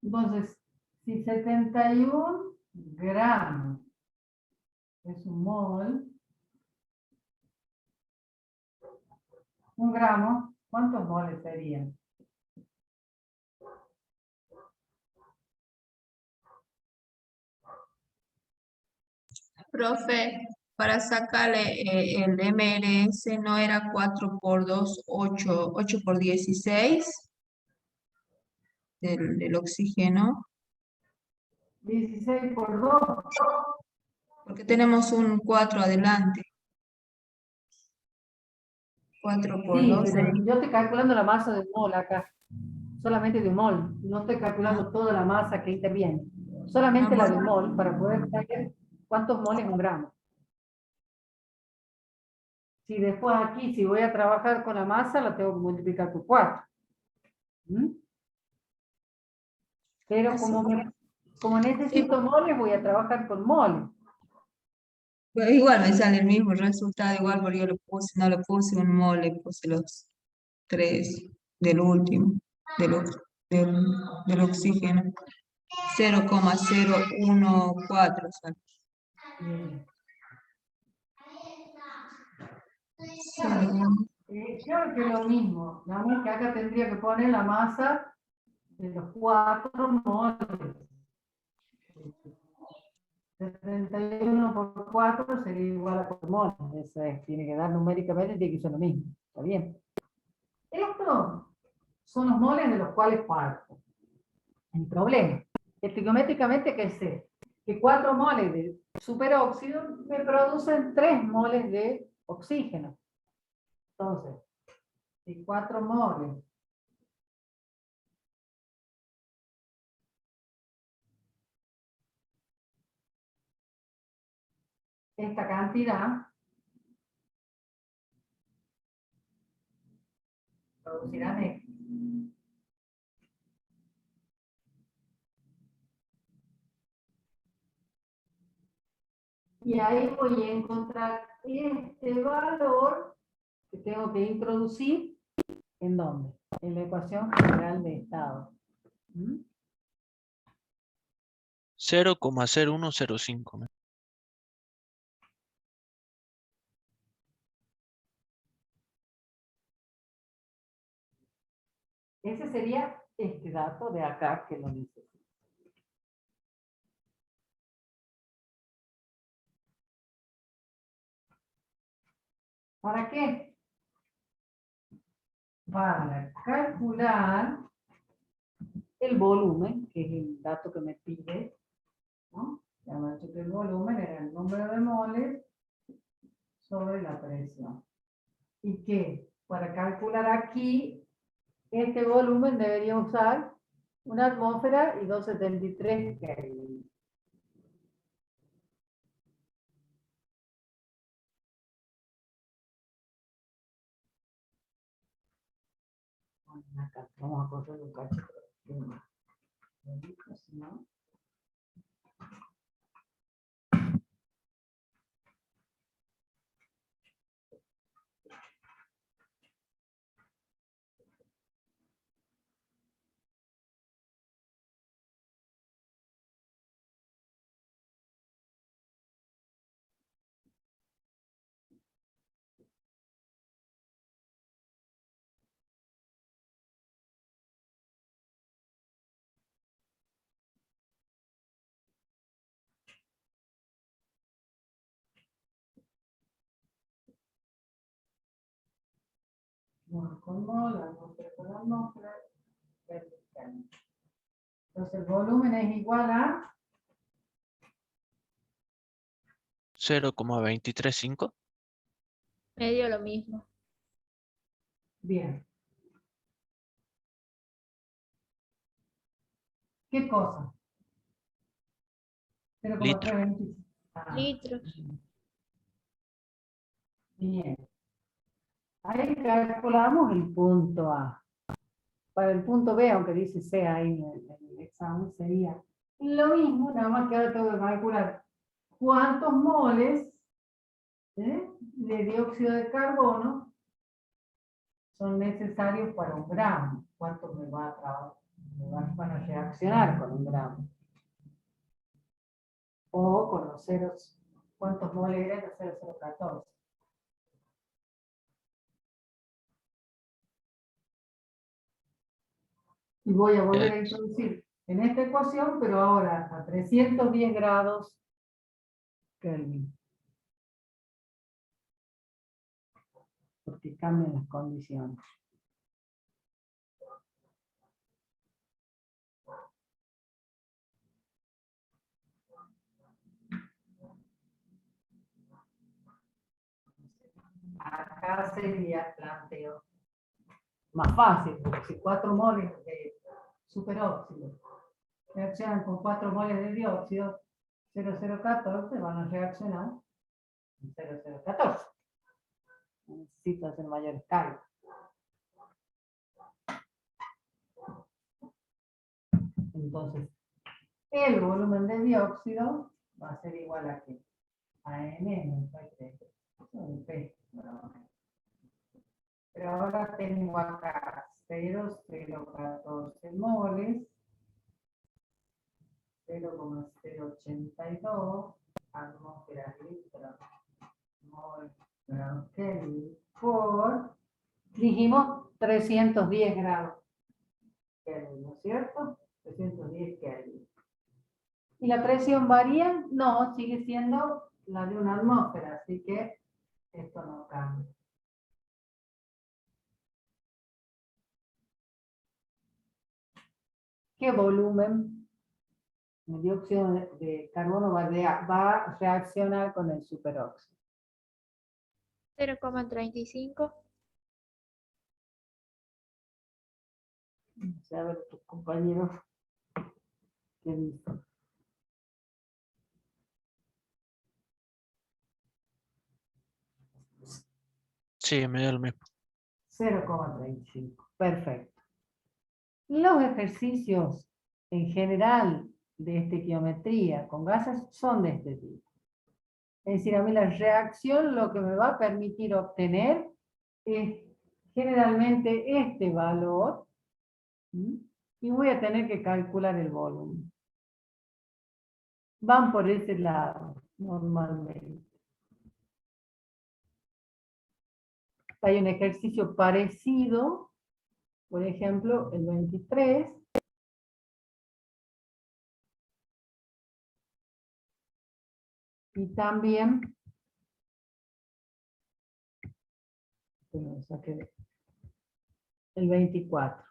Entonces, si 71 gramos es un mol, un gramo, ¿cuántos moles serían? Profe, para sacarle el MLS no era 4 por 2, 8, 8 por 16 del oxígeno, 16 por 2. porque tenemos un 4 adelante. 4 por Sí, 2 pero sería yo estoy calculando la masa de un mol acá. Solamente de un mol. No estoy calculando toda la masa que interviene. Solamente la de un mol para poder saber cuántos moles en un gramo. Si después aquí, si voy a trabajar con la masa, la tengo que multiplicar por 4. ¿Mm? Pero como necesito moles, voy a trabajar con moles. Pero igual me sale el mismo resultado, igual porque yo le puse, no le puse un mol, le puse los 3 del último, del, ox- del, del oxígeno. 0,014 sale. Bien. Cero. Creo que es lo mismo. Nada más que acá tendría que poner la masa de los 4 moles. 71 por 4 sería igual a 4 moles. Eso es, tiene que dar numéricamente, tiene que ser lo mismo. ¿Está bien? Estos son los moles de los cuales parto. El problema, estequiométricamente, ¿qué sé? Que 4 moles de superóxido me producen 3 moles de oxígeno. Entonces, si 4 moles esta cantidad producirán X. Y ahí voy a encontrar este valor que tengo que introducir, ¿en dónde? En la ecuación general de estado. ¿Mm? 0,0105. Ese sería este dato de acá que lo dice. ¿Para qué? Para calcular el volumen, que es el dato que me pide, ¿no? Ya me ha dicho que el volumen era el número de moles sobre la presión. Y que para calcular aquí este volumen debería usar una atmósfera y 273 Kelvin. Acá, vamos a correr un cacho. Si no. Mol con mol, atmósfera con atmósfera, vertical. Entonces el volumen es igual a 0,235. Me dio lo mismo. bien. ¿Qué cosa? Litro. 0,325. Litros. Bien. Ahí calculamos el punto A. Para el punto B, aunque dice C ahí en el examen, sería lo mismo, nada más que ahora tengo que calcular cuántos moles de dióxido de carbono son necesarios para un gramo. ¿Cuántos me van a reaccionar con un gramo? O con los ceros, ¿cuántos moles eran los 0,014? Y voy a volver a introducir en esta ecuación, pero ahora a 310 grados Kelvin. Porque cambian las condiciones. acá sería planteo más fácil, porque si 4 moles de superóxido reaccionan con 4 moles de dióxido 0014, van a reaccionar en 0014. Necesito hacer mayores cálculos. Entonces, el volumen de dióxido va a ser igual a ¿qué? A N menos P. Pero ahora tengo acá 0,014 moles, 0,082 atmósferas litros mol grado Kelvin por, dijimos, 310 grados Kelvin, ¿no es cierto? 310 Kelvin. ¿Y la presión varía? No, sigue siendo la de una atmósfera, así que esto no cambia. ¿Qué volumen el dióxido de carbono va a reaccionar con el superóxido? 0,35. Vamos a ver tus compañeros qué dicen. Sí, me da lo mismo. 0,35. Perfecto. Los ejercicios en general de estequiometría con gases son de este tipo. Es decir, a mí la reacción lo que me va a permitir obtener es generalmente este valor, ¿sí? Y voy a tener que calcular el volumen. Van por ese lado, normalmente. Hay un ejercicio parecido, por ejemplo, el 23. Y también, el 24.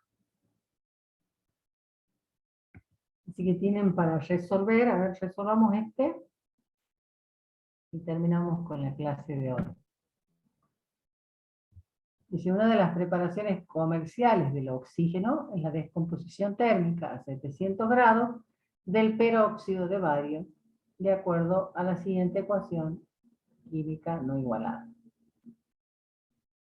Así que tienen para resolver, a ver, resolvamos este y terminamos con la clase de hoy. Dice, una de las preparaciones comerciales del oxígeno es la descomposición térmica a 700 grados del peróxido de bario, de acuerdo a la siguiente ecuación química no igualada.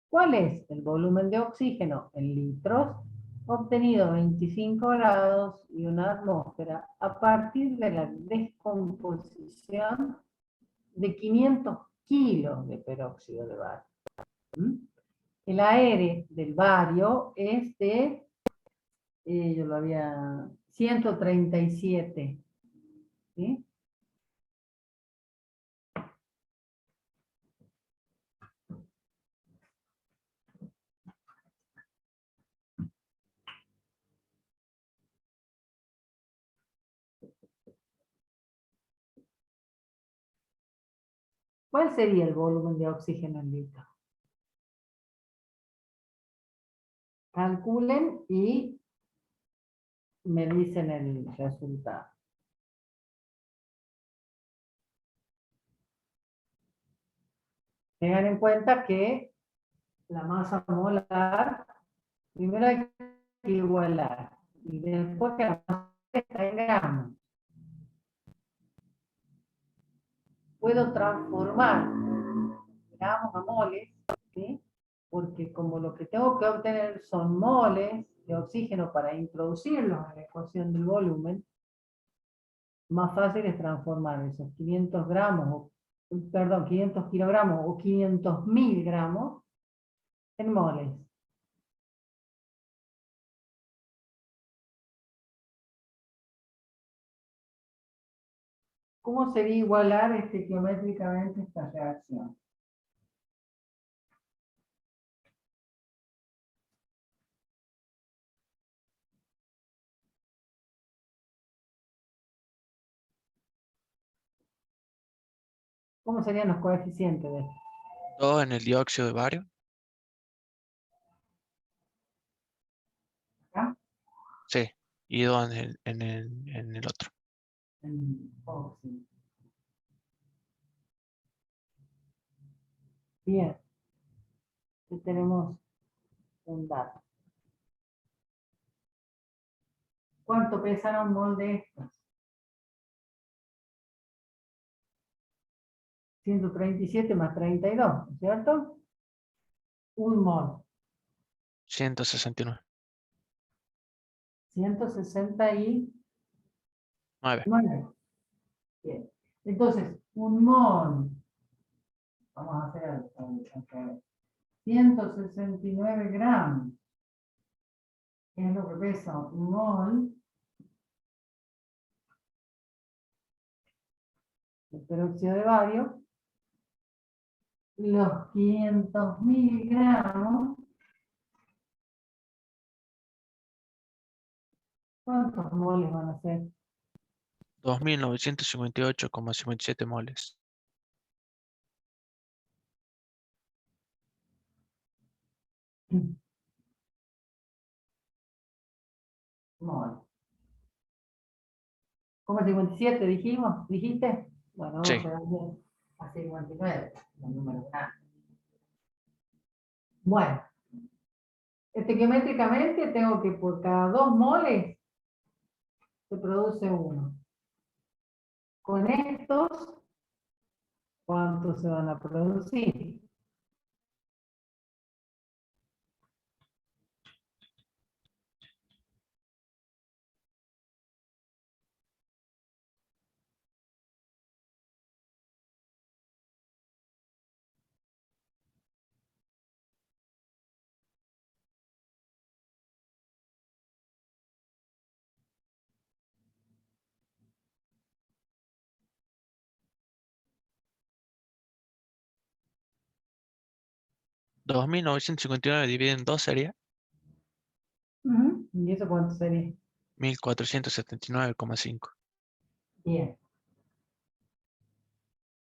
¿Cuál es el volumen de oxígeno en litros obtenido a 25 grados y una atmósfera a partir de la descomposición de 500 kilos de peróxido de bario? El AR del bario es de, yo lo había, 137. ¿Sí? ¿Cuál sería el volumen de oxígeno en litros? Calculen y me dicen el resultado. Tengan en cuenta que la masa molar, primero hay que igualar, y después que la masa está en gramos. Puedo transformar gramos a moles, ¿sí? Porque como lo que tengo que obtener son moles de oxígeno para introducirlos en la ecuación del volumen, más fácil es transformar esos 500 gramos, perdón, 500 kilogramos o 500.000 gramos en moles. ¿Cómo sería igualar estequiométricamente esta reacción? ¿Cómo serían los coeficientes de esto? 2 en el dióxido de bario. ¿Acá? Sí. Y 2 en el otro. Óxido. Bien. Aquí tenemos un dato. ¿Cuánto pesará un mol de estos? 137 más 32, ¿no es cierto? Un mol. 169. 169. 9. Bien. Entonces, un mol. Vamos a hacer algo. 169 gramos. Es lo que pesa un mol de peróxido de bario. Los 500 miligramos. ¿Cuántos moles van a ser? 2.958,57 moles. Mol. ¿Cómo 57 dijimos? ¿Dijiste? Bueno, vamos Sí. a redondear a 59, el número grande. Bueno, estequiométricamente tengo que por cada 2 moles se produce 1. Con estos, ¿cuántos se van a producir? Dos mil 2.959 dividido en 2 sería ¿Y eso cuánto sería? 1.479,5. Bien.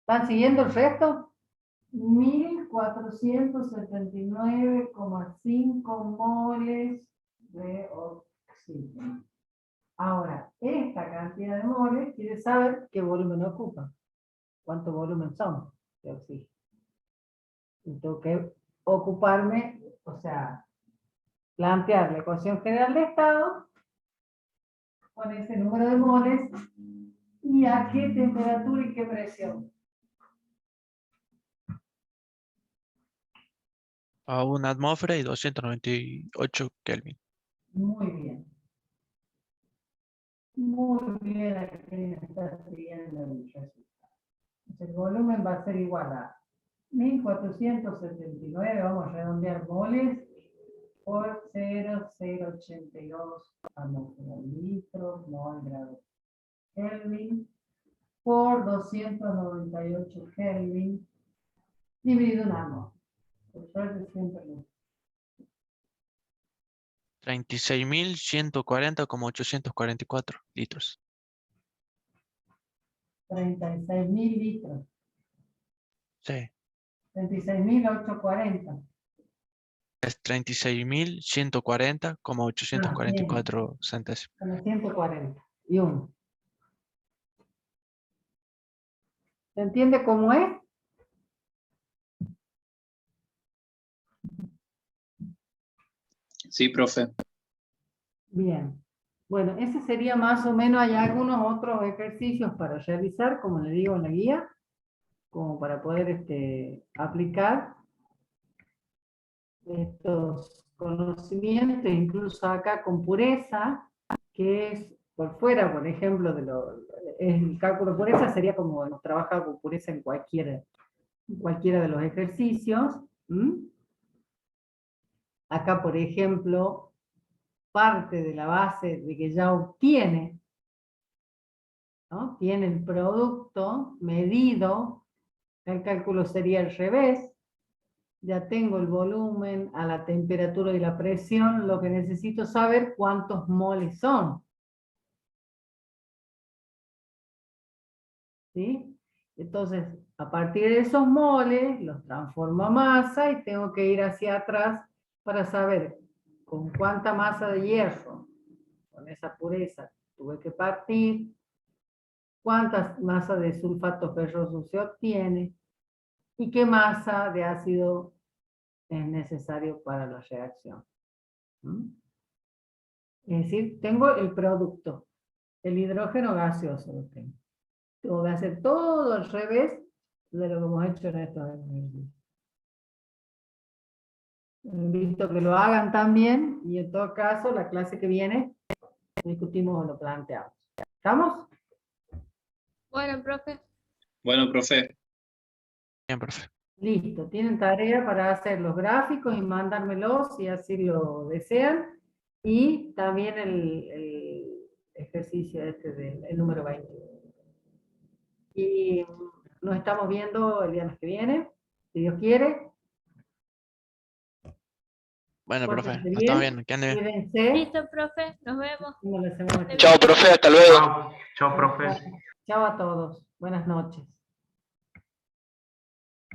¿Están siguiendo el resto? 1.479,5 moles de oxígeno. Ahora, esta cantidad de moles quiere saber qué volumen ocupa. ¿Cuánto volumen son de oxígeno? Y tengo que ocuparme, o sea, plantear la ecuación general de estado con ese número de moles y a qué temperatura y qué presión. A una atmósfera y 298 Kelvin. Muy bien. Muy bien, aquí está siguiendo el resultado. El volumen va a ser igual a 1479, vamos a redondear moles, por 0,082 atmósferas, litros, mol, grado Kelvin, por 298 Kelvin, dividido en atmósfera. Por suerte siempre lo 36.140,844 litros. 36.000 litros. Sí. 36.840. Es 36.140,844 centésimos. Con 140 y 1. ¿Se entiende cómo es? Sí, profe. Bien. Bueno, ese sería más o menos, hay algunos otros ejercicios para realizar, como le digo en la guía, como para poder aplicar estos conocimientos, incluso acá con pureza, que es por fuera, por ejemplo, el cálculo de pureza sería como hemos trabajado con pureza en cualquiera de los ejercicios. Acá, por ejemplo, parte de la base de que ya obtiene, ¿no? Tiene el producto medido, el cálculo sería al revés, ya tengo el volumen a la temperatura y la presión, lo que necesito saber cuántos moles son. ¿Sí? Entonces, a partir de esos moles, los transformo a masa y tengo que ir hacia atrás para saber con cuánta masa de hierro, con esa pureza, tuve que partir, cuánta masa de sulfato ferroso se obtiene y qué masa de ácido es necesario para la reacción. ¿Mm? Es decir, tengo el producto, el hidrógeno gaseoso lo tengo. Tengo que hacer todo al revés de lo que hemos hecho en estos ejercicios. Invito a que lo hagan también, y en todo caso, la clase que viene, discutimos o lo planteamos. ¿Estamos? Bueno, profe. Bueno, profe. Bien, profe. Listo, tienen tarea para hacer los gráficos y mandármelos si así lo desean, y también el ejercicio este del número 20. Y nos estamos viendo el viernes que viene, si Dios quiere. Bueno, profe, Pórtense nos estamos bien, viendo. Que ande bien. cuídense. Listo, profe. Nos vemos. Nos vemos la semana que viene. Chao, profe. Hasta luego. Chao, profe. Chao a todos. Buenas noches.